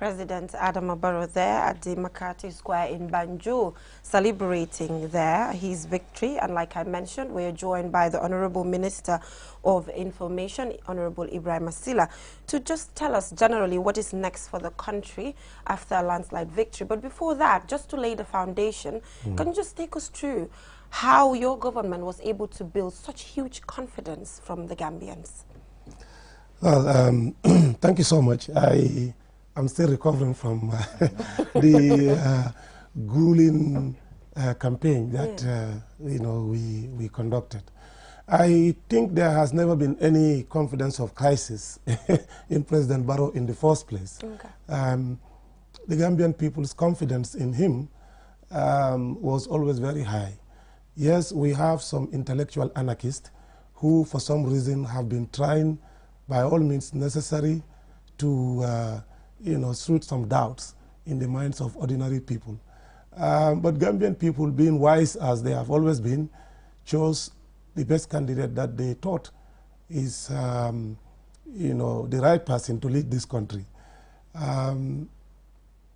President Adama Barrow there at the Makati Square in Banjul, celebrating there his victory. And like I mentioned, we are joined by the Honorable Minister of Information, Honorable Ibrahim Asila, to just tell us generally what is next for the country after a landslide victory. But before that, just to lay the foundation, can you just take us through how your government was able to build such huge confidence from the Gambians? Well, thank you so much. I'm still recovering from the grueling campaign that we conducted. I think there has never been any confidence of crisis in President Barrow in the first place. Okay. The Gambian people's confidence in him was always very high. Yes, we have some intellectual anarchists who, for some reason, have been trying by all means necessary to soothe some doubts in the minds of ordinary people. But Gambian people, being wise as they have always been, chose the best candidate that they thought is the right person to lead this country.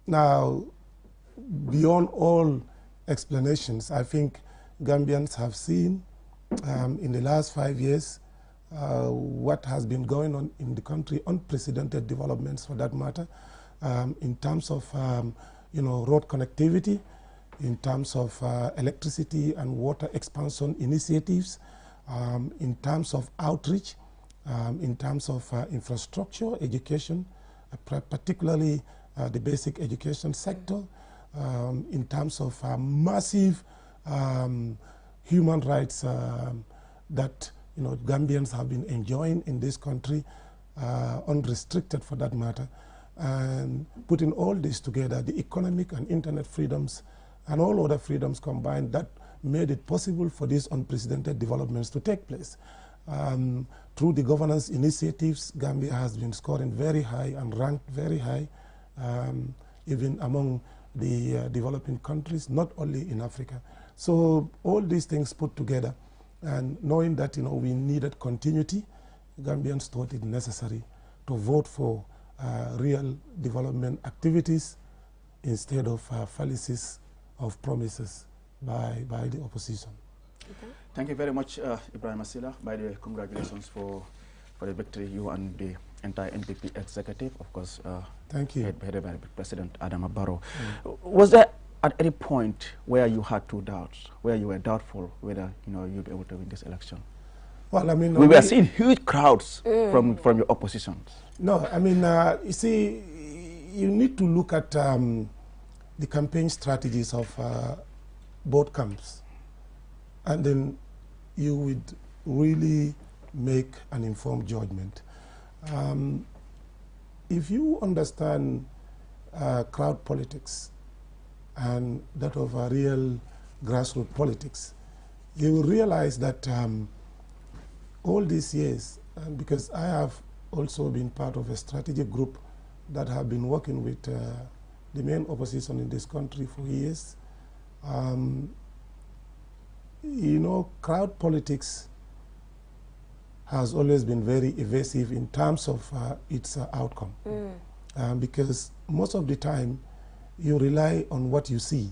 Now, beyond all explanations, I think Gambians have seen in the last 5 years what has been going on in the country, unprecedented developments for that matter, in terms of road connectivity, in terms of electricity and water expansion initiatives, in terms of outreach, in terms of infrastructure, education, particularly the basic education sector, in terms of massive human rights that Gambians have been enjoying in this country, unrestricted for that matter, and putting all this together, the economic and internet freedoms and all other freedoms combined, that made it possible for these unprecedented developments to take place. Through the governance initiatives, Gambia has been scoring very high and ranked very high, even among the developing countries, not only in Africa. So all these things put together, and knowing that we needed continuity, Gambians thought it necessary to vote for real development activities instead of fallacies of promises by the opposition. Okay. Thank you very much, Ibrahim Asila. By the way, congratulations for the victory, you and the entire NPP executive, of course. Thank you. Headed by President Adama Barrow. Was there at any point where you had two doubts, where you were doubtful whether you'd be able to win this election? Well, I mean, we were seeing huge crowds from your opposition. No, I mean, you see, you need to look at the campaign strategies of both camps, and then you would really make an informed judgment. If you understand crowd politics and that of real grassroots politics, you will realize that all these years, because I have also been part of a strategic group that have been working with the main opposition in this country for years, crowd politics has always been very evasive in terms of its outcome. Because most of the time, you rely on what you see,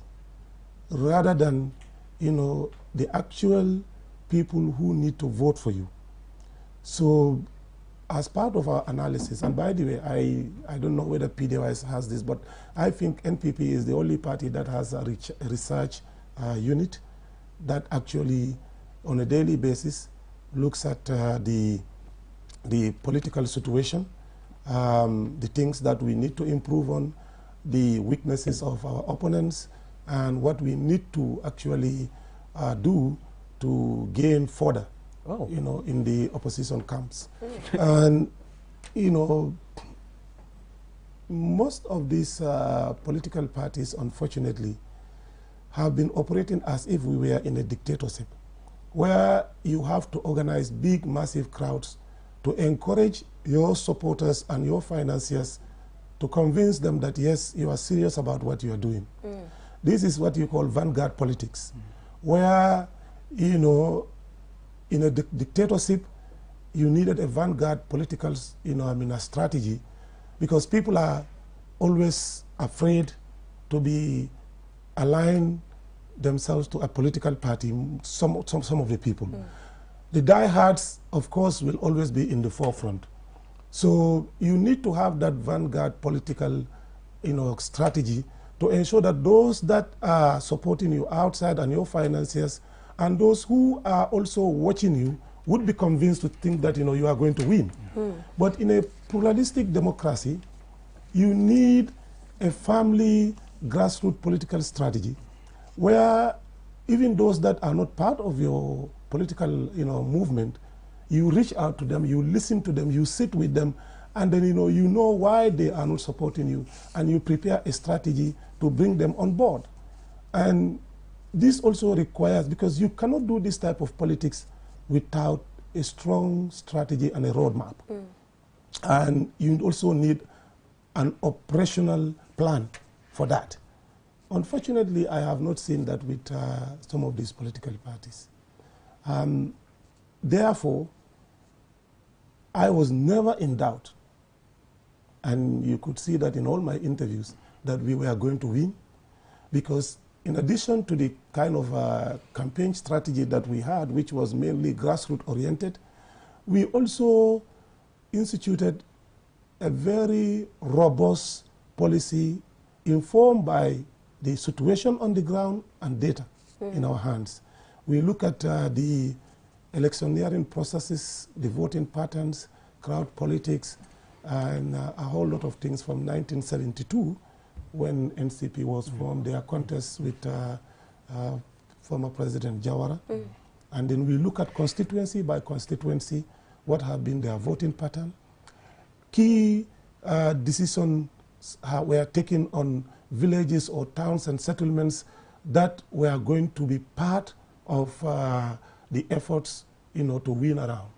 rather than, the actual people who need to vote for you. So, as part of our analysis, and by the way, I don't know whether PDOIS has this, but I think NPP is the only party that has a research unit that actually, on a daily basis, looks at the political situation, the things that we need to improve on, the weaknesses of our opponents, and what we need to actually do to gain further, in the opposition camps. And, most of these political parties, unfortunately, have been operating as if we were in a dictatorship, where you have to organize big, massive crowds to encourage your supporters and your financiers to convince them that, yes, you are serious about what you are doing. This is what you call vanguard politics, where, in a dictatorship, you needed a vanguard political, a strategy, because people are always afraid to be aligned themselves to a political party, some of the people. The diehards, of course, will always be in the forefront. So you need to have that vanguard political, strategy to ensure that those that are supporting you outside and your financiers and those who are also watching you would be convinced to think that you are going to win. But in a pluralistic democracy, you need a family grassroots political strategy where even those that are not part of your political movement, you reach out to them, you listen to them, you sit with them, and then you know why they are not supporting you, and you prepare a strategy to bring them on board. And this also requires, because you cannot do this type of politics without a strong strategy and a roadmap. And you also need an operational plan for that. Unfortunately, I have not seen that with some of these political parties. Therefore, I was never in doubt, and you could see that in all my interviews, that we were going to win, because in addition to the kind of campaign strategy that we had, which was mainly grassroots oriented, we also instituted a very robust policy informed by the situation on the ground and data in our hands. We look at the electioneering processes, the voting patterns, crowd politics, and a whole lot of things from 1972 when NCP was formed, their contests with former President Jawara. And then we look at constituency by constituency, what have been their voting pattern. Key decisions were taken on villages or towns and settlements that were going to be part of the efforts to win around.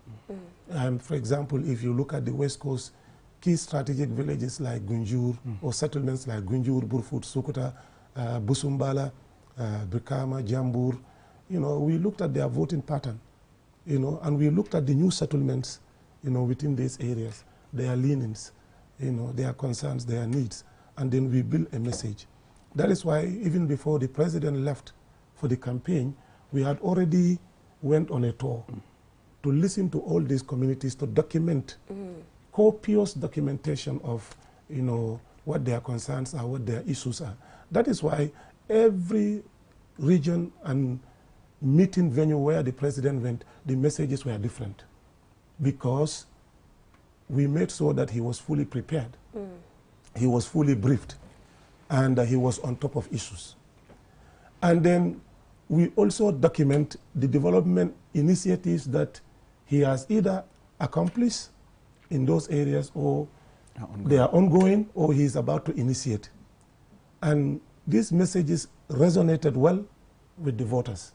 And for example, if you look at the West Coast, key strategic villages like Gunjur or settlements like Gunjur, Burfut, Sukuta, Busumbala, Brikama, Jambur, we looked at their voting pattern, and we looked at the new settlements, within these areas, their leanings, their concerns, their needs, and then we built a message. That is why even before the president left for the campaign, we had already went on a tour to listen to all these communities, to document copious documentation of what their concerns are, what their issues are. That is why every region and meeting venue where the president went, the messages were different, because we made sure that he was fully prepared, he was fully briefed, and he was on top of issues. And then we also document the development initiatives that he has either accomplished in those areas, or they are ongoing, or he is about to initiate. And these messages resonated well with the voters.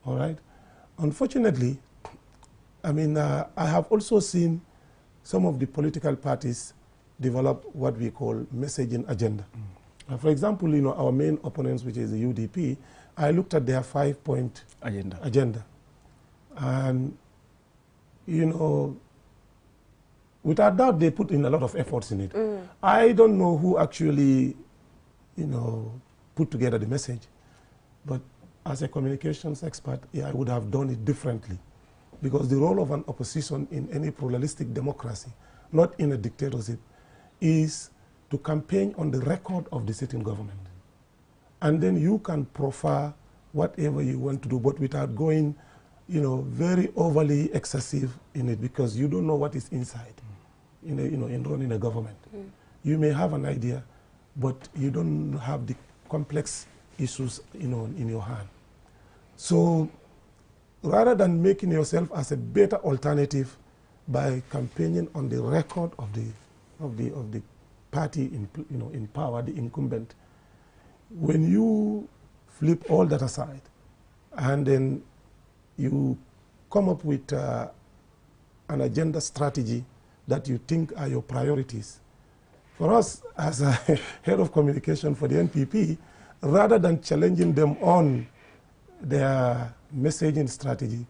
All right? Unfortunately, I have also seen some of the political parties develop what we call messaging agenda. For example, our main opponents, which is the UDP, I looked at their 5-point agenda. And, without doubt, they put in a lot of efforts in it. I don't know who actually, put together the message. But as a communications expert, I would have done it differently. Because the role of an opposition in any pluralistic democracy, not in a dictatorship, is to campaign on the record of the sitting government. And then you can profile whatever you want to do, but without going, very overly excessive in it, because you don't know what is inside, in running a government. You may have an idea, but you don't have the complex issues, in your hand. So rather than making yourself as a better alternative by campaigning on the record of the party in power, the incumbent, when you flip all that aside and then you come up with an agenda strategy that you think are your priorities. For us, as a head of communication for the NPP, rather than challenging them on their messaging strategy,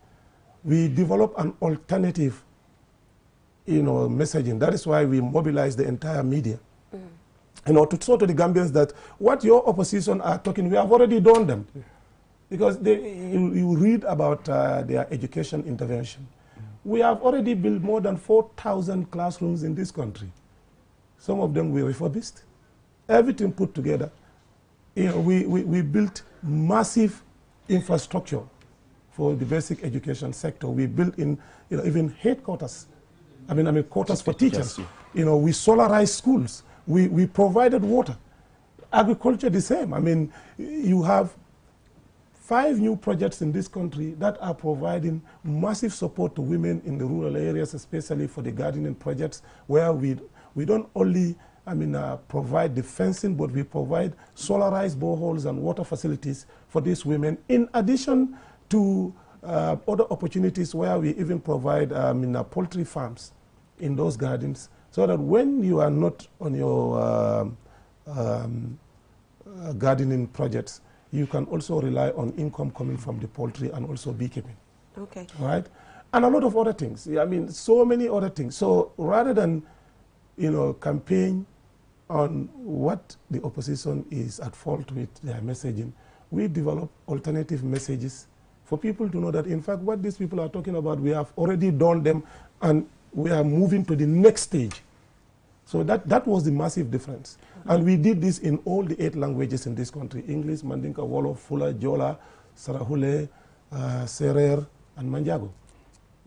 we develop an alternative messaging. That is why we mobilize the entire media you know, to show to the Gambians that what your opposition are talking, we have already done them. Because you read about their education intervention. We have already built more than 4,000 classrooms in this country. Some of them were refurbished. Everything put together. You know, we built massive infrastructure for the basic education sector. We built in, you know, even headquarters. I mean quarters for teachers. You know, we solarized schools. We provided water. Agriculture the same. I mean, you have 5 new projects in this country that are providing massive support to women in the rural areas, especially for the gardening projects, where we don't only, provide the fencing, but we provide solarized boreholes and water facilities for these women, in addition to other opportunities where we even provide poultry farms in those gardens, so that when you are not on your gardening projects, you can also rely on income coming from the poultry and also beekeeping. Okay. Right? And a lot of other things. I mean, so many other things. So rather than, you know, campaign on what the opposition is at fault with their messaging, we develop alternative messages for people to know that, in fact, what these people are talking about, we have already done them, and we are moving to the next stage. So that was the massive difference. And we did this in all the 8 languages in this country: English, Mandinka, Wolof, Fula, Jola, Sarahule, Serer, and Manjago.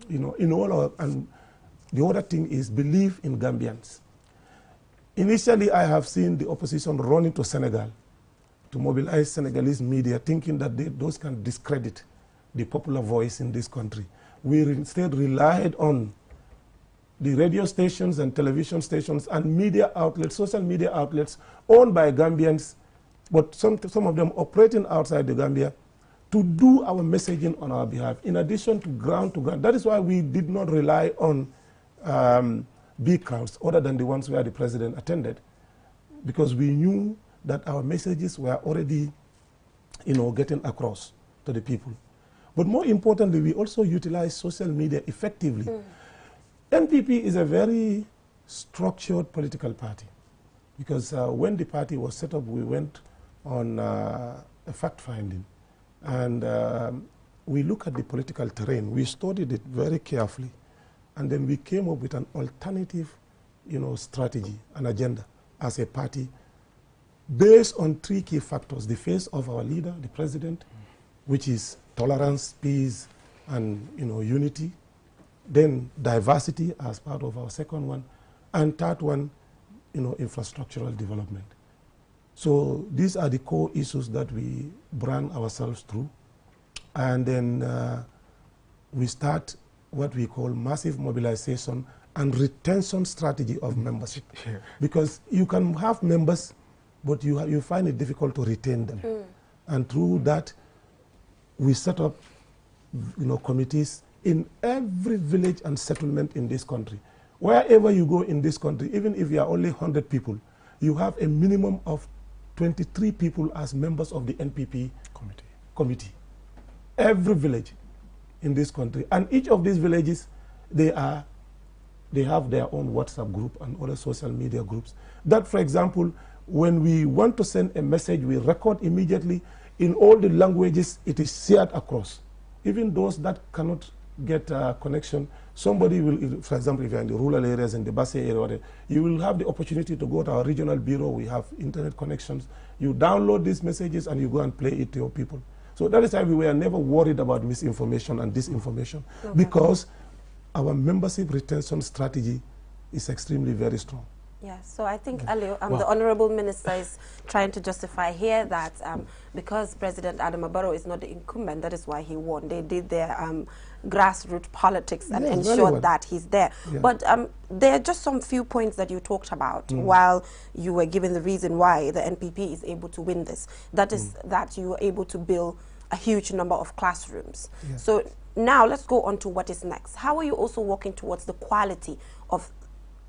You know, in all of, and the other thing is belief in Gambians. Initially, I have seen the opposition running to Senegal to mobilize Senegalese media, thinking that those can discredit the popular voice in this country. We instead relied on the radio stations and television stations and media outlets, social media outlets owned by Gambians, but some of them operating outside the Gambia, to do our messaging on our behalf, in addition to ground to ground. That is why we did not rely on big crowds other than the ones where the president attended, because we knew that our messages were already, you know, getting across to the people. But more importantly, we also utilize social media effectively. NPP is a very structured political party, because when the party was set up, we went on a fact-finding, and we looked at the political terrain. We studied it very carefully, and then we came up with an alternative, you know, strategy, an agenda as a party, based on 3 key factors: the face of our leader, the president, which is tolerance, peace, and, you know, unity. Then diversity as part of our second one, and third one, you know, infrastructural development. So these are the core issues that we brand ourselves through, and then we start what we call massive mobilization and retention strategy of membership, because you can have members, but you find it difficult to retain them, and through that, we set up, you know, committees in every village and settlement in this country. Wherever you go in this country, even if you are only 100 people, you have a minimum of 23 people as members of the NPP committee. Every village in this country. And each of these villages, they have their own WhatsApp group and other social media groups. That, for example, when we want to send a message, we record immediately in all the languages. It is shared across. Even those that cannot get a connection, somebody will, for example, if you're in the rural areas, in the Basse area, you will have the opportunity to go to our regional bureau. We have internet connections. You download these messages and you go and play it to your people. So that is why we were never worried about misinformation and disinformation, because our membership retention strategy is extremely very strong. Yes, so I think, Aliu, the Honorable Minister is trying to justify here that because President Adama Barrow is not the incumbent, that is why he won. They did their grassroots politics and ensured that he's there. Yeah. But there are just some few points that you talked about while you were giving the reason why the NPP is able to win this. That is that you were able to build a huge number of classrooms. Yeah. So now let's go on to what is next. How are you also working towards the quality of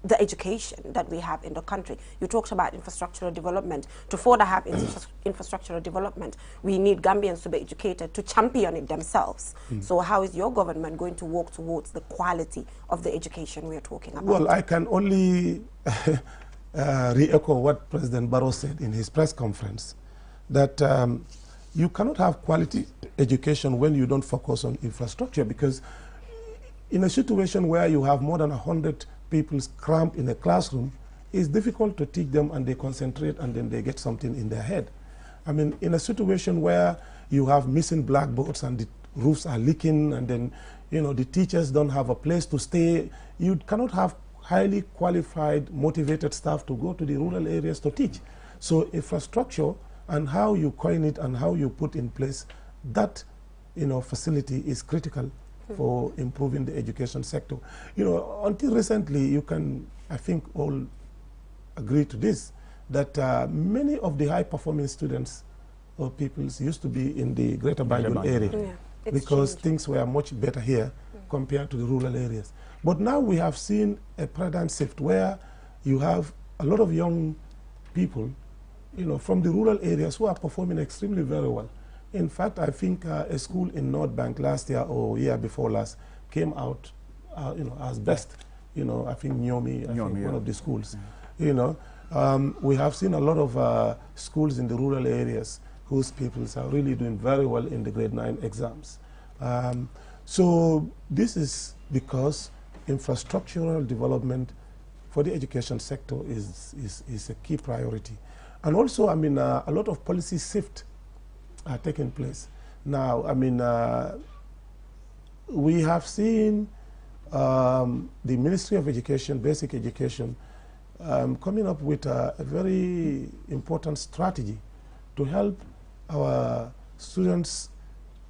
the education that we have in the country? You talked about infrastructural development. To further have infrastructural development, we need Gambians to be educated, to champion it themselves. So how is your government going to work towards the quality of the education we are talking about? Well, I can only re-echo what President Barrow said in his press conference, that you cannot have quality education when you don't focus on infrastructure, because in a situation where you have more than 100 people cramped in a classroom, it's difficult to teach them and they concentrate and then they get something in their head. I mean, in a situation where you have missing blackboards and the roofs are leaking and then, you know, the teachers don't have a place to stay, you cannot have highly qualified, motivated staff to go to the rural areas to teach. So infrastructure and how you coin it and how you put in place that, you know, facility is critical for improving the education sector. You know, until recently, you can, I think, all agree to this, that many of the high-performing students or peoples used to be in the Greater Banjul area because things were much better here compared to the rural areas. But now we have seen a paradigm shift where you have a lot of young people, you know, from the rural areas who are performing extremely very well. In fact, I think a school in North Bank last year or year before last came out, you know, as best. You know, I think Nyomi, one of the schools. You know, we have seen a lot of schools in the rural areas whose pupils are really doing very well in the grade 9 exams. So this is because infrastructural development for the education sector is a key priority. And also, I mean, a lot of policy shift are taking place. Now, I mean, we have seen the Ministry of Education, Basic Education, coming up with a very important strategy to help our students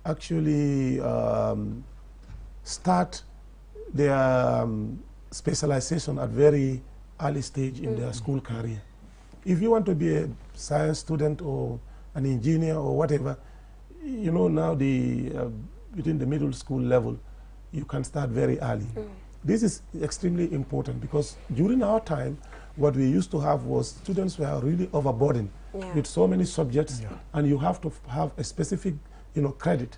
actually start their specialization at very early stage in their school career. If you want to be a science student or an engineer or whatever, you know, now within the middle school level, you can start very early. This is extremely important because during our time, what we used to have was students were really overburdened with so many subjects, and you have to have a specific, you know, credit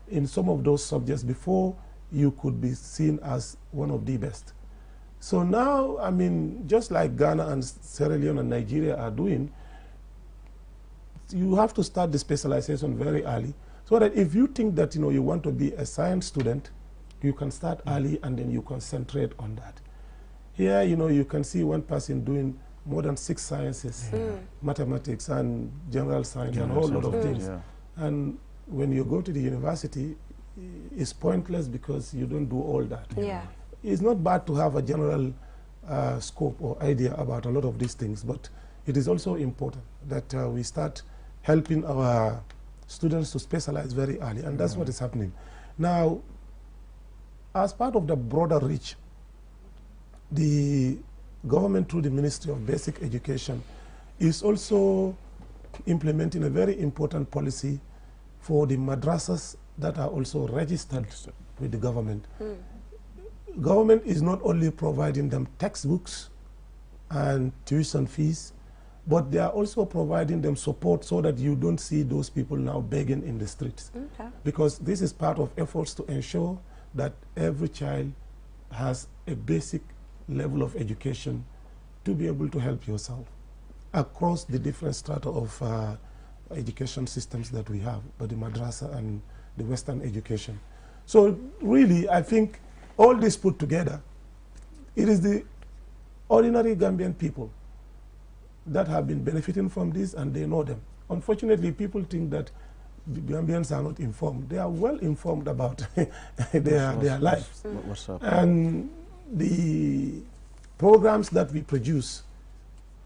in some of those subjects before you could be seen as one of the best. So now, I mean, just like Ghana and Sierra Leone and Nigeria are doing, you have to start the specialization very early, so that if you think that, you know, you want to be a science student, you can start early and then you concentrate on that. Here, you know, you can see one person doing more than 6 sciences, mathematics and general science and a whole lot of things. And when you go to the university, it's pointless because you don't do all that. It's not bad to have a general scope or idea about a lot of these things, but it is also important that we start helping our students to specialize very early, and that's what is happening. Now, as part of the broader reach, the government through the Ministry of Basic Education is also implementing a very important policy for the madrasas that are also registered with the government. Government is not only providing them textbooks and tuition fees, but they are also providing them support so that you don't see those people now begging in the streets. Because this is part of efforts to ensure that every child has a basic level of education to be able to help yourself across the different strata of education systems that we have, but the madrasa and the Western education. So really, I think all this put together, it is the ordinary Gambian people that have been benefiting from this, and they know them. Unfortunately, people think that the Gambians are not informed. They are well informed about their lives. And the programs that we produce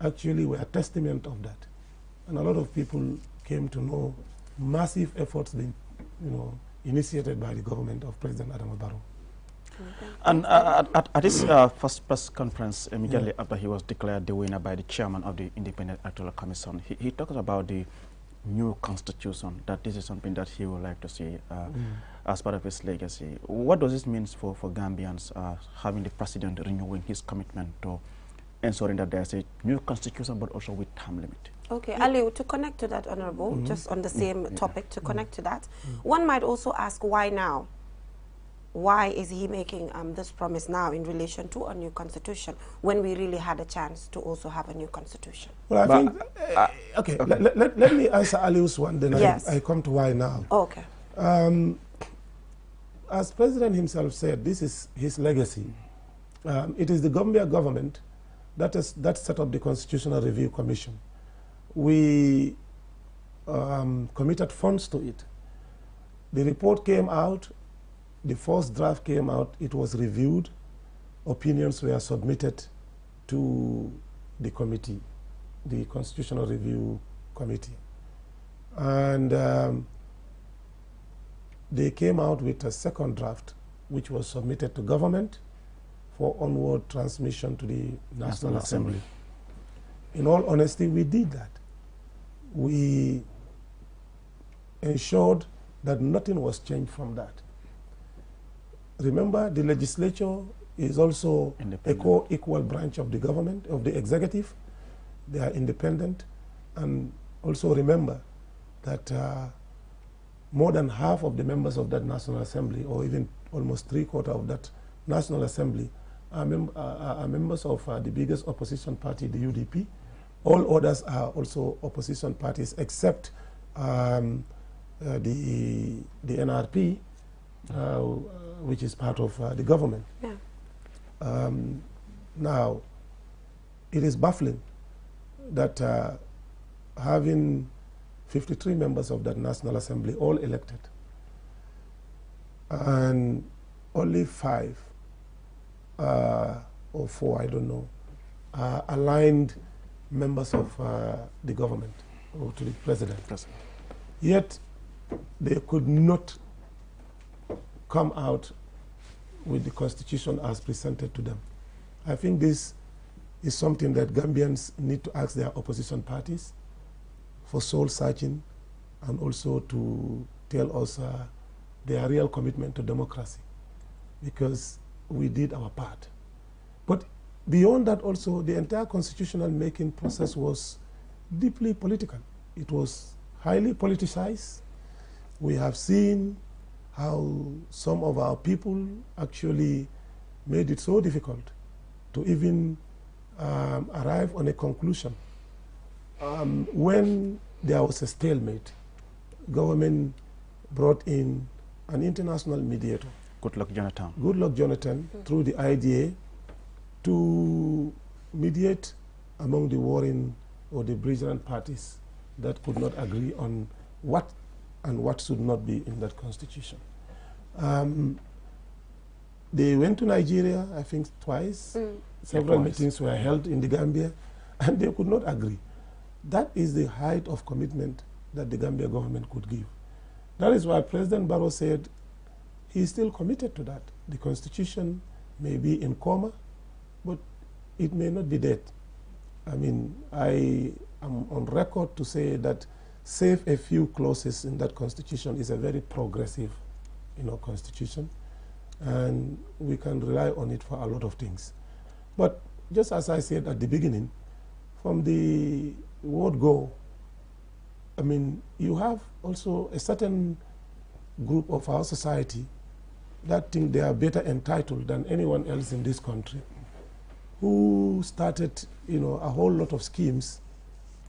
actually were a testament of that. And a lot of people came to know massive efforts being, you know, initiated by the government of President Adama Barrow. And at this first press conference, immediately after he was declared the winner by the chairman of the Independent Electoral Commission, he talked about the new constitution, that this is something that he would like to see as part of his legacy. What does this mean for Gambians, having the president renewing his commitment to ensuring that there's a new constitution, but also with term limit? Okay, Aliu, to connect to that, Honorable, just on the same topic, to connect to that, one might also ask, why now? why is he making this promise now in relation to a new constitution when we really had a chance to also have a new constitution? Well, I think, okay. Let me answer Aliu's one, then yes. I come to why now. Okay. As President himself said, this is his legacy. It is the Gambia government that set up the Constitutional Review Commission. We committed funds to it. The report came out, the first draft came out, it was reviewed, opinions were submitted to the committee, the Constitutional Review Committee. And they came out with a second draft, which was submitted to government for onward transmission to the National Assembly. In all honesty, we did that. We ensured that nothing was changed from that. Remember, the legislature is also a co-equal branch of the government, of the executive. They are independent. And also remember that more than half of the members of that National Assembly, or even almost 3/4 of that National Assembly, are members of the biggest opposition party, the UDP. All others are also opposition parties, except the NRP, which is part of the government. Yeah. Now, it is baffling that having 53 members of that National Assembly, all elected, and only 5 or 4, I don't know, aligned members of the government or to the president. Yet they could not come out with the constitution as presented to them. I think this is something that Gambians need to ask their opposition parties for soul searching, and also to tell us their real commitment to democracy, because we did our part. But beyond that also, the entire constitutional making process was deeply political. It was highly politicized. We have seen how some of our people actually made it so difficult to even arrive on a conclusion. When there was a stalemate, government brought in an international mediator, Goodluck Jonathan. Goodluck Jonathan, through the IDA, to mediate among the warring or the belligerent parties that could not agree on what and what should not be in that constitution. They went to Nigeria, I think twice. Several meetings were held in the Gambia, and they could not agree. That is the height of commitment that the Gambia government could give. That is why President Barrow said he is still committed to that. The constitution may be in coma, but it may not be dead. I mean, I am on record to say that, save a few clauses in that constitution, is a very progressive, constitution, and we can rely on it for a lot of things. But just as I said at the beginning, from the word go, I mean, you have also a certain group of our society that think they are better entitled than anyone else in this country, who started, a whole lot of schemes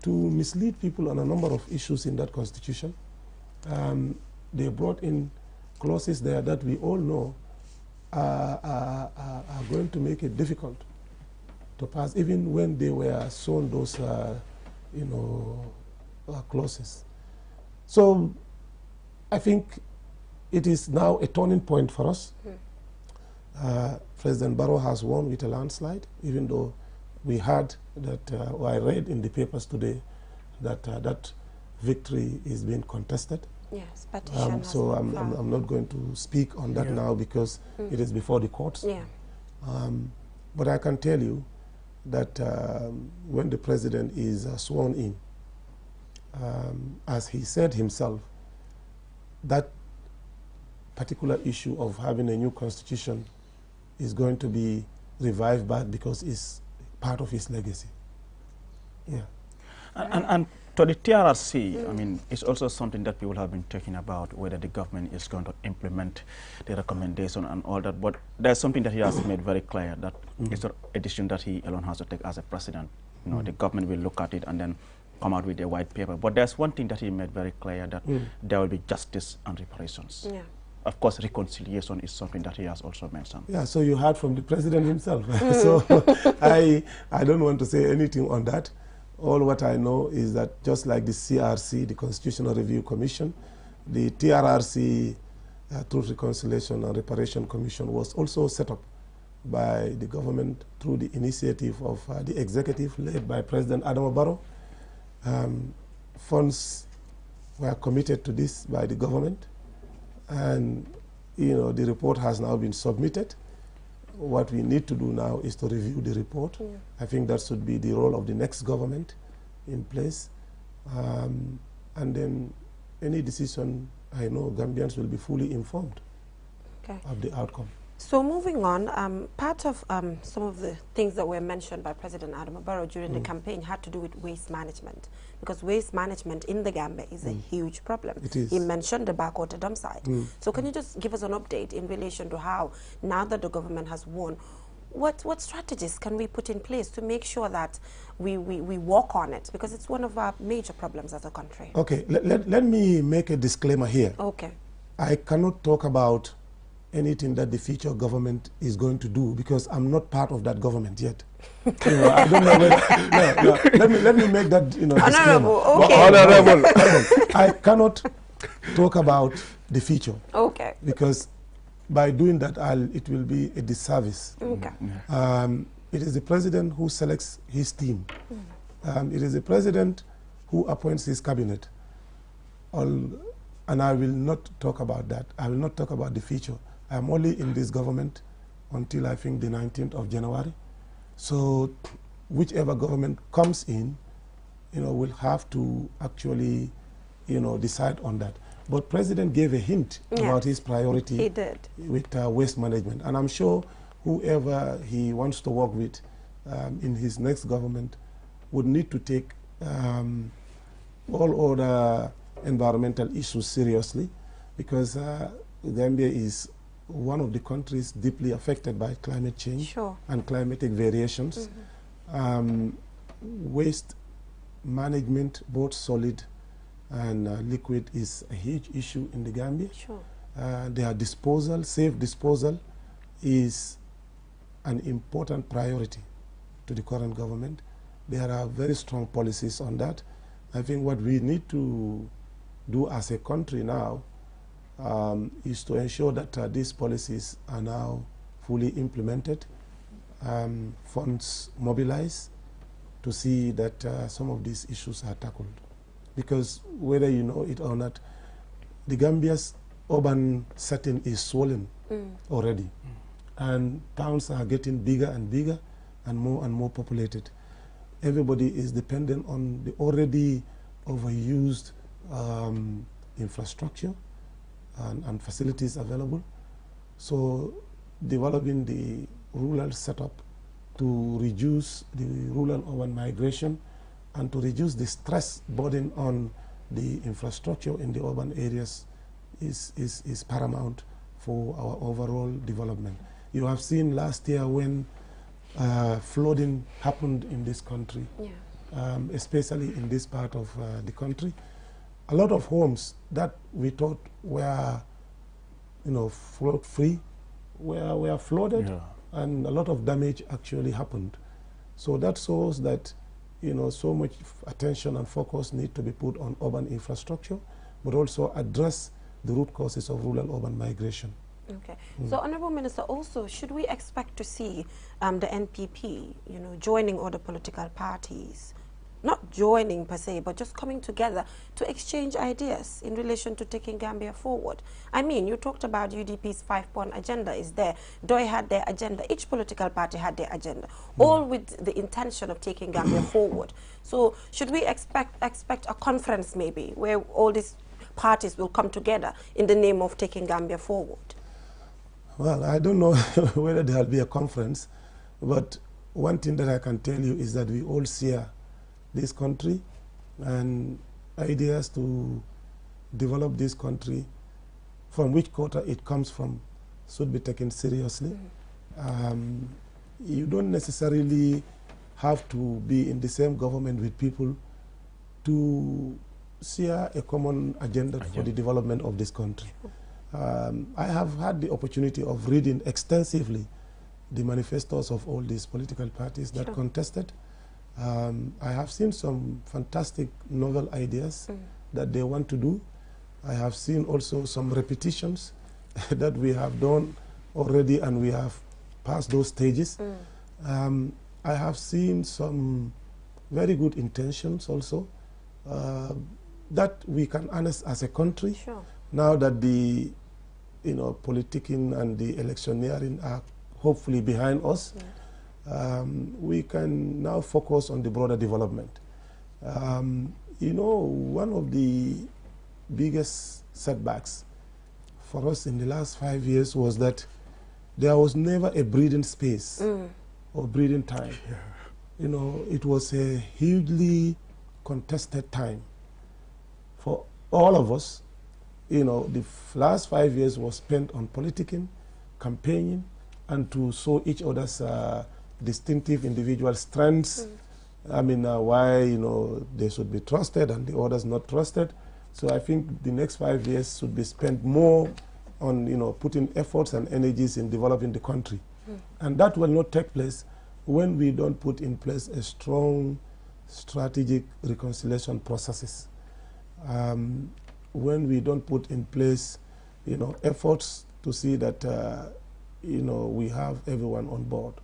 to mislead people on a number of issues in that constitution. They brought in clauses there that we all know are going to make it difficult to pass, even when they were shown those, clauses. So I think it is now a turning point for us. President Barrow has won with a landslide, even though we heard that, or I read in the papers today, that that victory is being contested. Yes, petition so I'm not going to speak on that now, because it is before the courts. Yeah. But I can tell you that when the president is sworn in, as he said himself, that particular issue of having a new constitution is going to be revived back, because it's part of his legacy. Yeah. And To the TRRC, I mean, it's also something that people have been talking about, whether the government is going to implement the recommendation and all that. But there's something that he has made very clear, that it's a decision that he alone has to take as a president. You know, the government will look at it and then come out with a white paper. But there's one thing that he made very clear, that there will be justice and reparations. Yeah. Of course, reconciliation is something that he has also mentioned. Yeah, so you heard from the president himself. So I don't want to say anything on that. All what I know is that just like the CRC, the Constitutional Review Commission, the TRRC, Truth, Reconciliation and Reparation Commission, was also set up by the government through the initiative of the executive led by President Adama Barrow. Funds were committed to this by the government, and you know, the report has now been submitted. What we need to do now is to review the report. Yeah. I think that should be the role of the next government in place. And then any decision, I know Gambians will be fully informed of the outcome. So moving on, part of some of the things that were mentioned by President Adama Barrow during the campaign had to do with waste management, because waste management in the Gambia is a huge problem. It is. He mentioned the backwater dump site. So can you just give us an update in relation to how, now that the government has won, what strategies can we put in place to make sure that we work on it, because it's one of our major problems as a country? Okay, let me make a disclaimer here. Okay. I cannot talk about anything that the future government is going to do, because I'm not part of that government yet. You know, I don't know whether, let me make that, you know, Honorable, okay. Honorable. I cannot talk about the future. Okay. Because by doing that, it will be a disservice. Okay. It is the president who selects his team. It is the president who appoints his cabinet. And I will not talk about that. I will not talk about the future. I'm only in this government until I think the 19th of January. So whichever government comes in, you know, will have to actually, you know, decide on that. But President gave a hint about his priority he did. With waste management. And I'm sure whoever he wants to work with in his next government would need to take all other environmental issues seriously, because Gambia is one of the countries deeply affected by climate change and climatic variations. Waste management, both solid and liquid, is a huge issue in the Gambia. Their disposal, safe disposal, is an important priority to the current government. There are very strong policies on that. I think what we need to do as a country now is to ensure that these policies are now fully implemented, funds mobilized to see that some of these issues are tackled. Because whether you know it or not, the Gambia's urban setting is swollen already. And towns are getting bigger and bigger and more populated. Everybody is dependent on the already overused infrastructure and facilities available. So developing the rural setup to reduce the rural-urban migration and to reduce the stress burden on the infrastructure in the urban areas is paramount for our overall development. You have seen last year when flooding happened in this country, especially in this part of the country. A lot of homes that we thought were, you know, flood-free were flooded, and a lot of damage actually happened. So that shows that, you know, so much attention and focus need to be put on urban infrastructure, but also address the root causes of rural-urban migration. Okay. So, Honorable Minister, also, should we expect to see the NPP, you know, joining other political parties? Not joining per se, but just coming together to exchange ideas in relation to taking Gambia forward. I mean, you talked about UDP's 5-point agenda is there. DOI had their agenda. Each political party had their agenda, all with the intention of taking Gambia forward. So should we expect a conference maybe where all these parties will come together in the name of taking Gambia forward? Well, I don't know whether there will be a conference, but one thing that I can tell you is that we all share this country, and ideas to develop this country, from which quarter it comes from, should be taken seriously. You don't necessarily have to be in the same government with people to share a common agenda for the development of this country. I have had the opportunity of reading extensively the manifestos of all these political parties that contested. I have seen some fantastic novel ideas that they want to do. I have seen also some repetitions that we have done already, and we have passed those stages. I have seen some very good intentions also that we can harness as a country. Now that the politicking and the electioneering are hopefully behind us, we can now focus on the broader development. One of the biggest setbacks for us in the last 5 years was that there was never a breathing space or breathing time. It was a hugely contested time for all of us. The last 5 years was spent on politicking, campaigning, and to show each other's distinctive individual strengths. Why they should be trusted and the others not trusted. So I think the next 5 years should be spent more on putting efforts and energies in developing the country. And that will not take place when we don't put in place a strong strategic reconciliation processes. When we don't put in place efforts to see that we have everyone on board,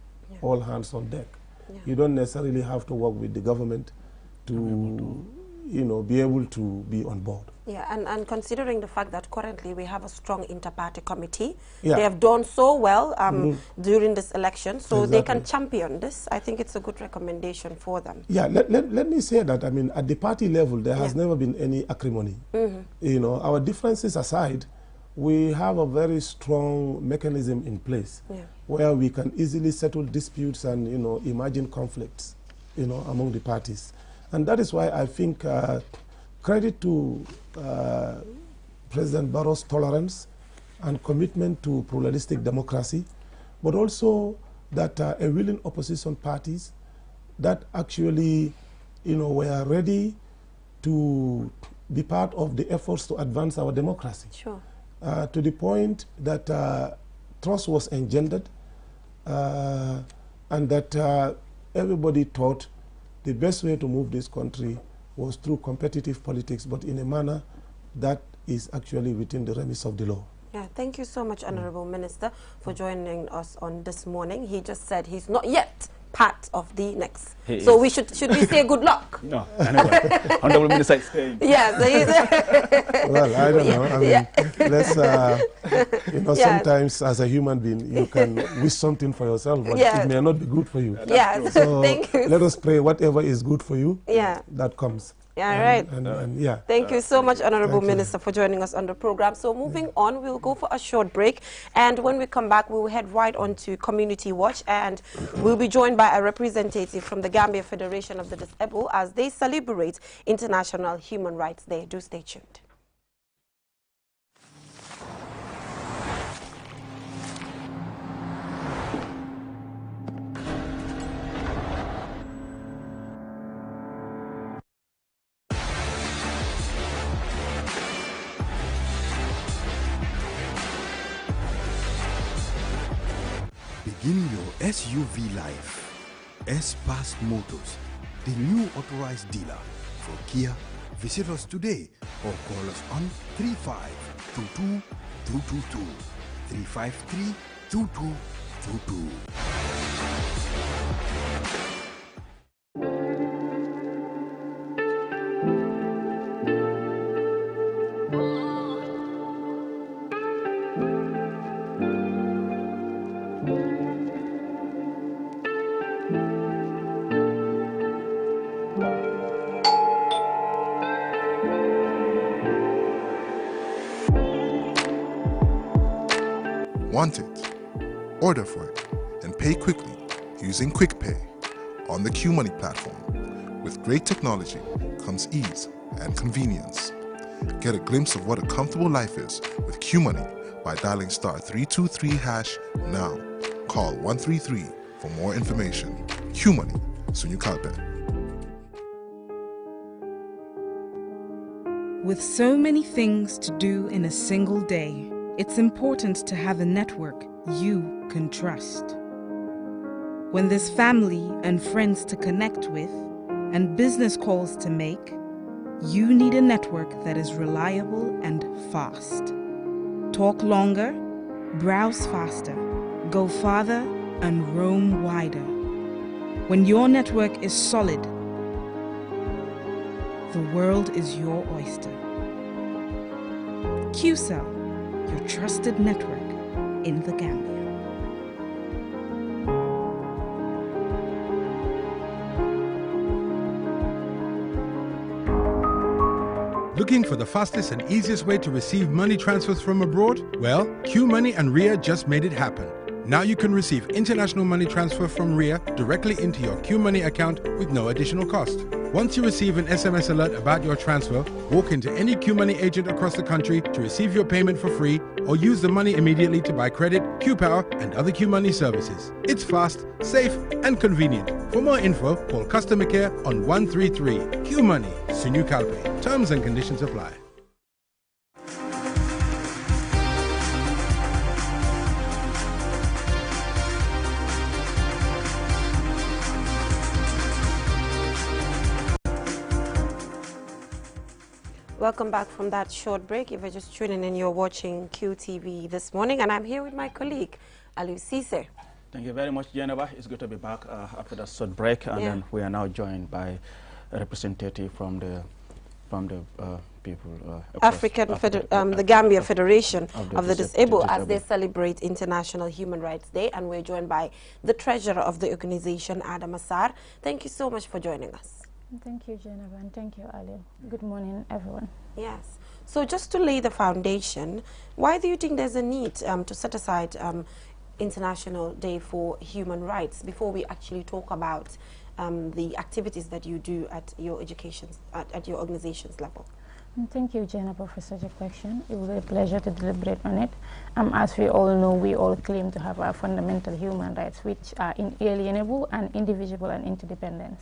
all hands on deck. You don't necessarily have to work with the government to be able to be on board. Yeah, and considering the fact that currently we have a strong inter-party committee, they have done so well during this election, so they can champion this. I think it's a good recommendation for them. Yeah, let me say that, at the party level, there has never been any acrimony. Our differences aside, we have a very strong mechanism in place where we can easily settle disputes and, imagine conflicts, among the parties. And that is why I think credit to President Barrow's tolerance and commitment to pluralistic democracy, but also that a willing opposition parties that actually, were ready to be part of the efforts to advance our democracy. To the point that trust was engendered and that everybody thought the best way to move this country was through competitive politics, but in a manner that is actually within the remits of the law. Yeah, thank you so much, Honorable Minister, for joining us on this morning. He just said he's not yet part of the next. So we should we say good luck? No, anyway, Honorable Minister is staying. Yeah, well, I don't know. Let's, sometimes as a human being, you can wish something for yourself, but it may not be good for you. So thank you. Let us pray whatever is good for you, that comes. All right. Thank you so much, Honorable Minister, for joining us on the program. So moving on, we'll go for a short break. And when we come back, we will head right on to Community Watch. And we'll be joined by a representative from the Gambia Federation of the Disabled as they celebrate International Human Rights Day. Do stay tuned. Begin your SUV life. S-Pass Motors, the new authorized dealer for Kia. Visit us today or call us on 3522 222 353 2222. Want it? Order for it and pay quickly using QuickPay on the QMoney platform With great technology comes ease and convenience. Get a glimpse of what a comfortable life is with Q-Money by dialing *323# now. Call 133 for more information. Q-Money, Sunyukalpe. With so many things to do in a single day, it's important to have a network you can trust. When there's family and friends to connect with and business calls to make, you need a network that is reliable and fast. Talk longer, browse faster, go farther, and roam wider. When your network is solid, the world is your oyster. QCell, your trusted network in the Gambia. Looking for the fastest and easiest way to receive money transfers from abroad? Well, Q-Money and RIA just made it happen. Now you can receive international money transfer from RIA directly into your Q-Money account with no additional cost. Once you receive an SMS alert about your transfer, walk into any Q-Money agent across the country to receive your payment for free, or use the money immediately to buy credit, Q-Power, and other Q-Money services. It's fast, safe, and convenient. For more info, call customer care on 133. Q-Money, Sunyukalpe. Terms and conditions apply. Welcome back from that short break. If you're just tuning in, you're watching QTV this morning, and I'm here with my colleague, Aliou Cisse. Thank you very much, Geneva. It's good to be back after that short break, and then we are now joined by a representative from the people, the Gambia Federation of the Disabled, as they celebrate International Human Rights Day, and we're joined by the treasurer of the organization, Adam Assar. Thank you so much for joining us. Thank you, Geneva, and thank you, Ali. Good morning, everyone. Yes. So just to lay the foundation, why do you think there's a need to set aside International Day for Human Rights before we actually talk about the activities that you do at your at your organization's level? Thank you, Geneva, for such a question. It will be a pleasure to deliberate on it. As we all know, we all claim to have our fundamental human rights, which are inalienable and indivisible and interdependent.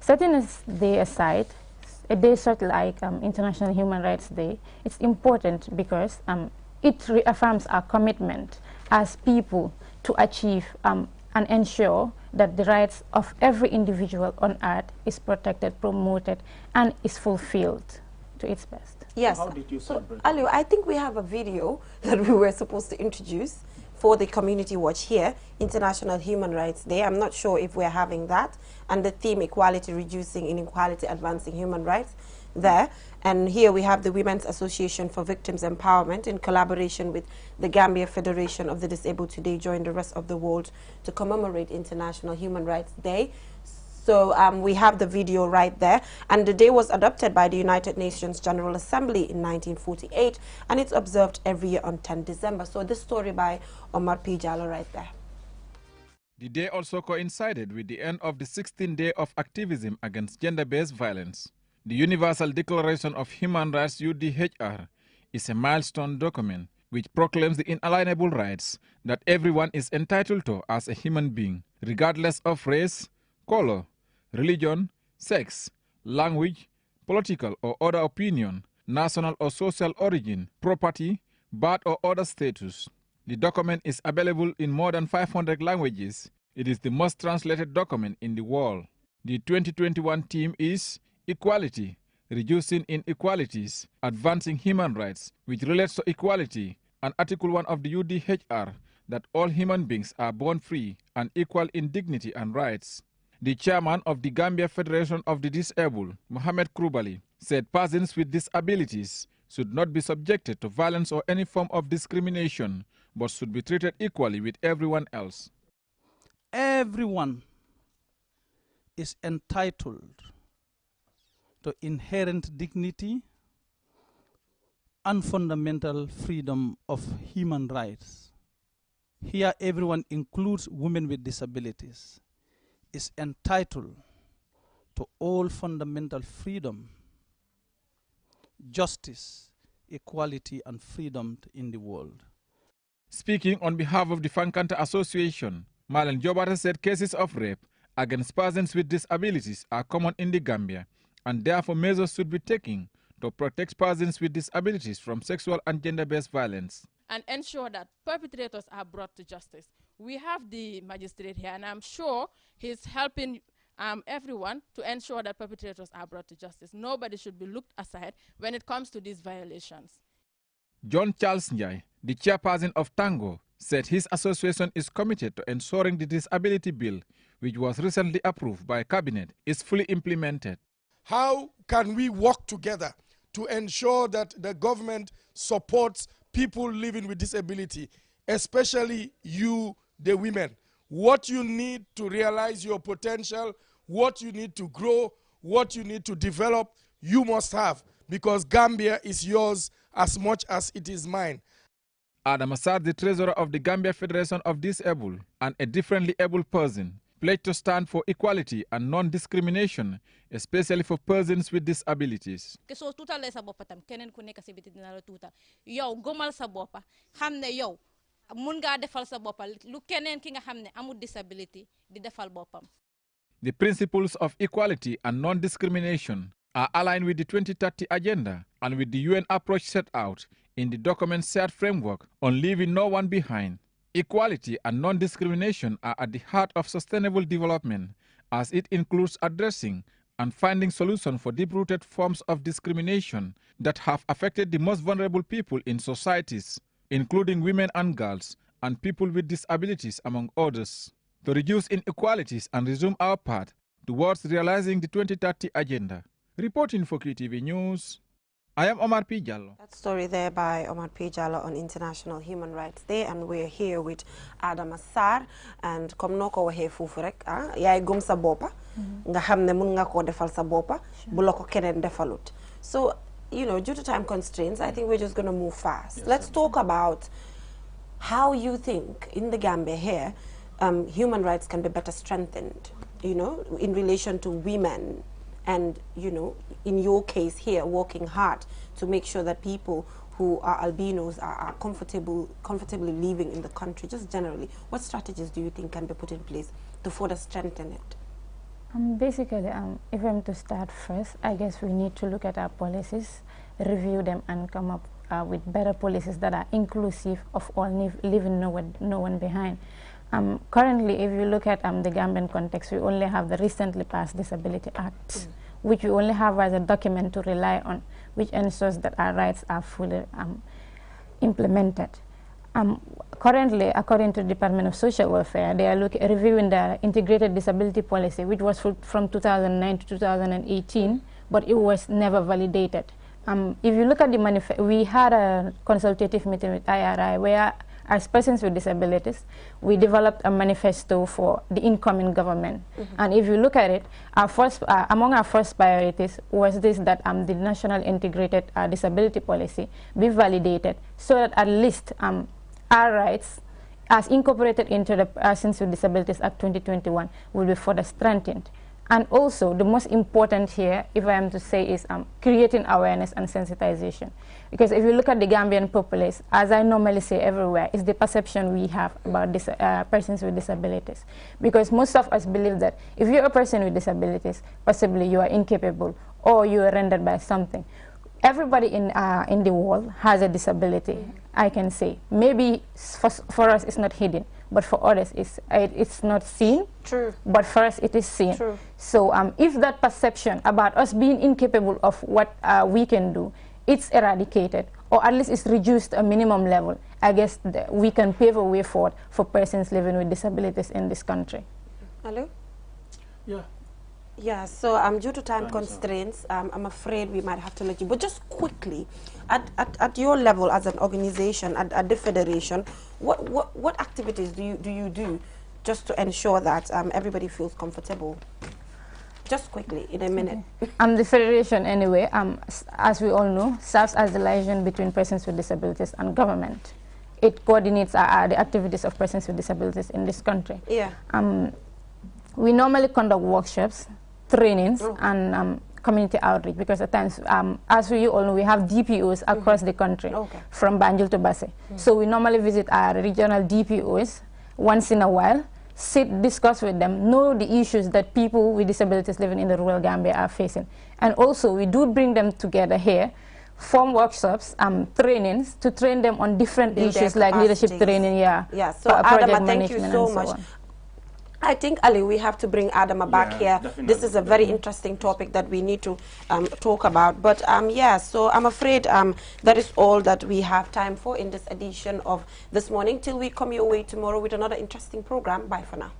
Setting a day aside, a day such like International Human Rights Day, it's important because it reaffirms our commitment as people to achieve and ensure that the rights of every individual on earth is protected, promoted, and is fulfilled to its best. Yes. How did you celebrate? Aliou, I think we have a video that we were supposed to introduce for the community watch here, International Human Rights Day. I'm not sure if we're having that, and the theme equality, reducing inequality, advancing human rights there. And here we have the Women's Association for Victims Empowerment in collaboration with the Gambia Federation of the Disabled today join the rest of the world to commemorate International Human Rights Day. So we have the video right there, and the day was adopted by the United Nations General Assembly in 1948, and it's observed every year on 10 December. So this story by Omar P. Jallo right there. The day also coincided with the end of the 16th day of activism against gender-based violence. The Universal Declaration of Human Rights, UDHR, is a milestone document which proclaims the inalienable rights that everyone is entitled to as a human being, regardless of race, color, religion, sex, language, political or other opinion, national or social origin, property, birth or other status. The document is available in more than 500 languages. It is the most translated document in the world. The 2021 theme is Equality, Reducing Inequalities, Advancing Human Rights, which relates to equality, and Article 1 of the UDHR, that all human beings are born free and equal in dignity and rights. The chairman of the Gambia Federation of the Disabled, Mohamed Krubali, said persons with disabilities should not be subjected to violence or any form of discrimination, but should be treated equally with everyone else. Everyone is entitled to inherent dignity and fundamental freedom of human rights. Here, everyone includes women with disabilities, is entitled to all fundamental freedom, justice, equality, and freedom in the world. Speaking on behalf of the Fankanta Association, Marlon Jobata said cases of rape against persons with disabilities are common in the Gambia, and therefore measures should be taken to protect persons with disabilities from sexual and gender-based violence. And ensure that perpetrators are brought to justice. We have the magistrate here, and I'm sure he's helping everyone to ensure that perpetrators are brought to justice. Nobody should be looked aside when it comes to these violations. John Charles Njai, the chairperson of Tango, said his association is committed to ensuring the disability bill, which was recently approved by Cabinet, is fully implemented. How can we work together to ensure that the government supports people living with disability, especially you, the women? What you need to realize your potential, what you need to grow, what you need to develop, you must have, because Gambia is yours as much as it is mine. Adam Assad, the treasurer of the Gambia Federation of Disabled and a differently able person, pledged to stand for equality and non-discrimination, especially for persons with disabilities. So tutal sa bopa tam kenen ku nek ci biti dina la tutal yow gomal sa bopa xamne yow mun nga defal sa bopa lu kenen ki nga xamne amul disability di defal bopam. The principles of equality and non-discrimination are aligned with the 2030 agenda and with the UN approach set out in the document shared framework on leaving no one behind. Equality and non-discrimination are at the heart of sustainable development, as it includes addressing and finding solutions for deep-rooted forms of discrimination that have affected the most vulnerable people in societies, including women and girls, and people with disabilities, among others, to reduce inequalities and resume our path towards realizing the 2030 agenda. Reporting for QTV News, I am Omar P. Jallo. That story there by Omar P. Jallo on International Human Rights Day, and we're here with Adam Assad, and comme noko waxe fofu rek yaay gum sa bopa nga xamne mën nga ko defal sa bopa bu la ko keneen defalut. So, you know, due to time constraints, I think we're just going to move fast. Yes, let's talk about how you think in the Gambia here human rights can be better strengthened, you know, in relation to women. And, you know, in your case here, working hard to make sure that people who are albinos are comfortably living in the country, just generally. What strategies do you think can be put in place to further strengthen it? Basically, if I'm to start first, I guess we need to look at our policies, review them, and come up with better policies that are inclusive of all, leaving no one behind. Currently, if you look at the Gambian context, we only have the recently passed Disability Act, which we only have as a document to rely on, which ensures that our rights are fully implemented. Currently, according to the Department of Social Welfare, they are reviewing the integrated disability policy, which was from 2009 to 2018, but it was never validated. If you look at the manifesto, we had a consultative meeting with IRI where, as persons with disabilities, we developed a manifesto for the incoming government. And if you look at it, among our first priorities was this, that the National Integrated Disability Policy be validated so that at least our rights, as incorporated into the Persons with Disabilities Act 2021, will be further strengthened. And also, the most important here, if I am to say, is creating awareness and sensitization. Because if you look at the Gambian populace, as I normally say everywhere, is the perception we have about persons with disabilities. Because most of us believe that if you're a person with disabilities, possibly you are incapable or you are rendered by something. Everybody in the world has a disability, I can say. Maybe for us it's not hidden, but for others it's not seen. True. But for us it is seen. True. So if that perception about us being incapable of what we can do, it's eradicated, or at least it's reduced to a minimum level, I guess we can pave a way forward for persons living with disabilities in this country. Hello? Yeah. Yeah, so due to time constraints, I'm afraid we might have to let you. But just quickly, at your level as an organization, at the federation, what activities do you do just to ensure that everybody feels comfortable? Just quickly, in a minute. The federation, anyway, as we all know, serves as the liaison between persons with disabilities and government. It coordinates the activities of persons with disabilities in this country. Yeah. We normally conduct workshops trainings and community outreach, because at times, as we all know, we have DPOs across the country, from Banjul to Basse. So we normally visit our regional DPOs once in a while, sit, discuss with them, know the issues that people with disabilities living in the rural Gambia are facing. And also, we do bring them together here, form workshops, trainings, to train them on different issues like leadership training, so Adama, thank you so much. I think, Ali, we have to bring Adama back here. This is a very interesting topic that we need to talk about. But so I'm afraid that is all that we have time for in this edition of This Morning. Till we come your way tomorrow with another interesting program. Bye for now.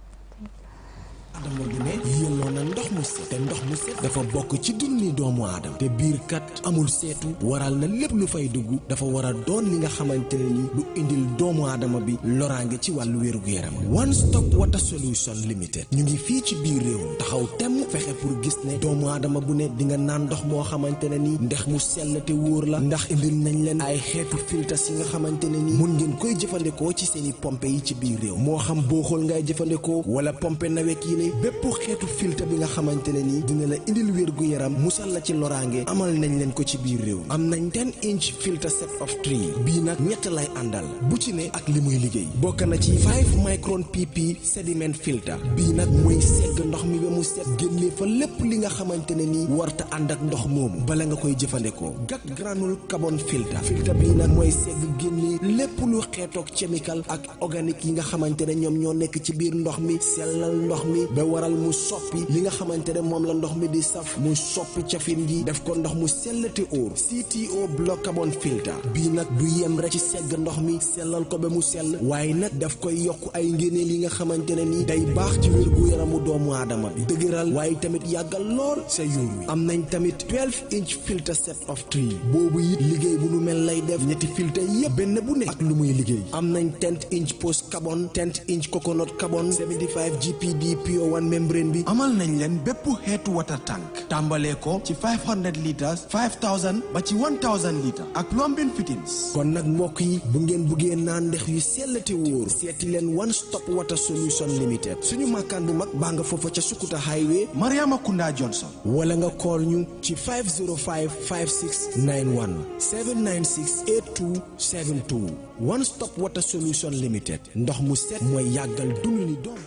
adama bu ne yelloo na ndox mu set te ndox mu set dafa bokk ci dunni doomu aadama te biir kat amul seetu waral na lépp lu fay dugg dafa war a doon li nga xamante ne ni du indil doomu aadama bi loraange ci wàllu wérugu yaram One Stop Water Solution Limited ñu ngi fii ci biir réew taxaw temm fexe pour gis ne doomu aadama bu ne di nga naan ndox moo xamante ne ni ndox mu sell te wóor la ndax indil nañ leen ay xeetu filtres yi nga xamante ne ni mun ngeen koy jëfandikoo ci seeni pompe yi ci biir réew moo xam booxool ngay jëfandikoo wala pompe nawek yi bépp xeetu filtre bi nga xamante ne ni dina la indil wér gu yaram musal la ci loraange amal nañ leen ko ci biir réew am nañ 10-inch filter set of 3 bii nag ñett lay àndal bu ci ne ak li muy liggéey bokk na ci 5 micron pp sediment filter bii nag mooy segg ndox mi ba mu set génnee fa lépp li nga xamante ne ni warta ànd ak ndox moomu bala nga koy jëfandikoo gat granule carbon filter bii nag mooy segg génnee lépp lu xeetoog chemical ak organique yi nga xamante ne ñoom ñoo nekk ci biir ndox mi sellal ndox mi ba waral mu soppi li nga xamante ne moom la ndox mi di saf mu soppi cafin gi def ko ndox mu sellate óor CTO block carbon filter bii nag du yem rek ci segg ndox mi sellal ko ba mu sell waaye nag daf koy yokk ay ngéneel yi nga xamante ne ni day baax ci wér gu yaramu doomu aadama bi dëgëral waaye tamit yàggal lool sa yuur wi am nañ tamit 12-inch filter set of 3 boobu it liggéey bu nu mel lay def ñetti filter yépp benn bu ne ak lu muy liggéey am nañ 10-inch post carbon 10-inch coconut carbon 75 GPD PO1 membrane bi amal nañ leen bépp xeetu water tank tàmbalee ko ci 500 litres 5000 ba ci 1000 litres ak plumbing fittings kon nag mbokk yi bu ngeen buggee naan ndex yu sell te wóor seeti leen One Stop Water Solution Limited suñu makkaan bu mag baa nga foofa ca Sukuta Highway Mariama Kunda Johnson wala nga call ñu ci 505 5691 796 8272 One Stop Water Solution Limited ndox mu set mooy yàggal dund ni doom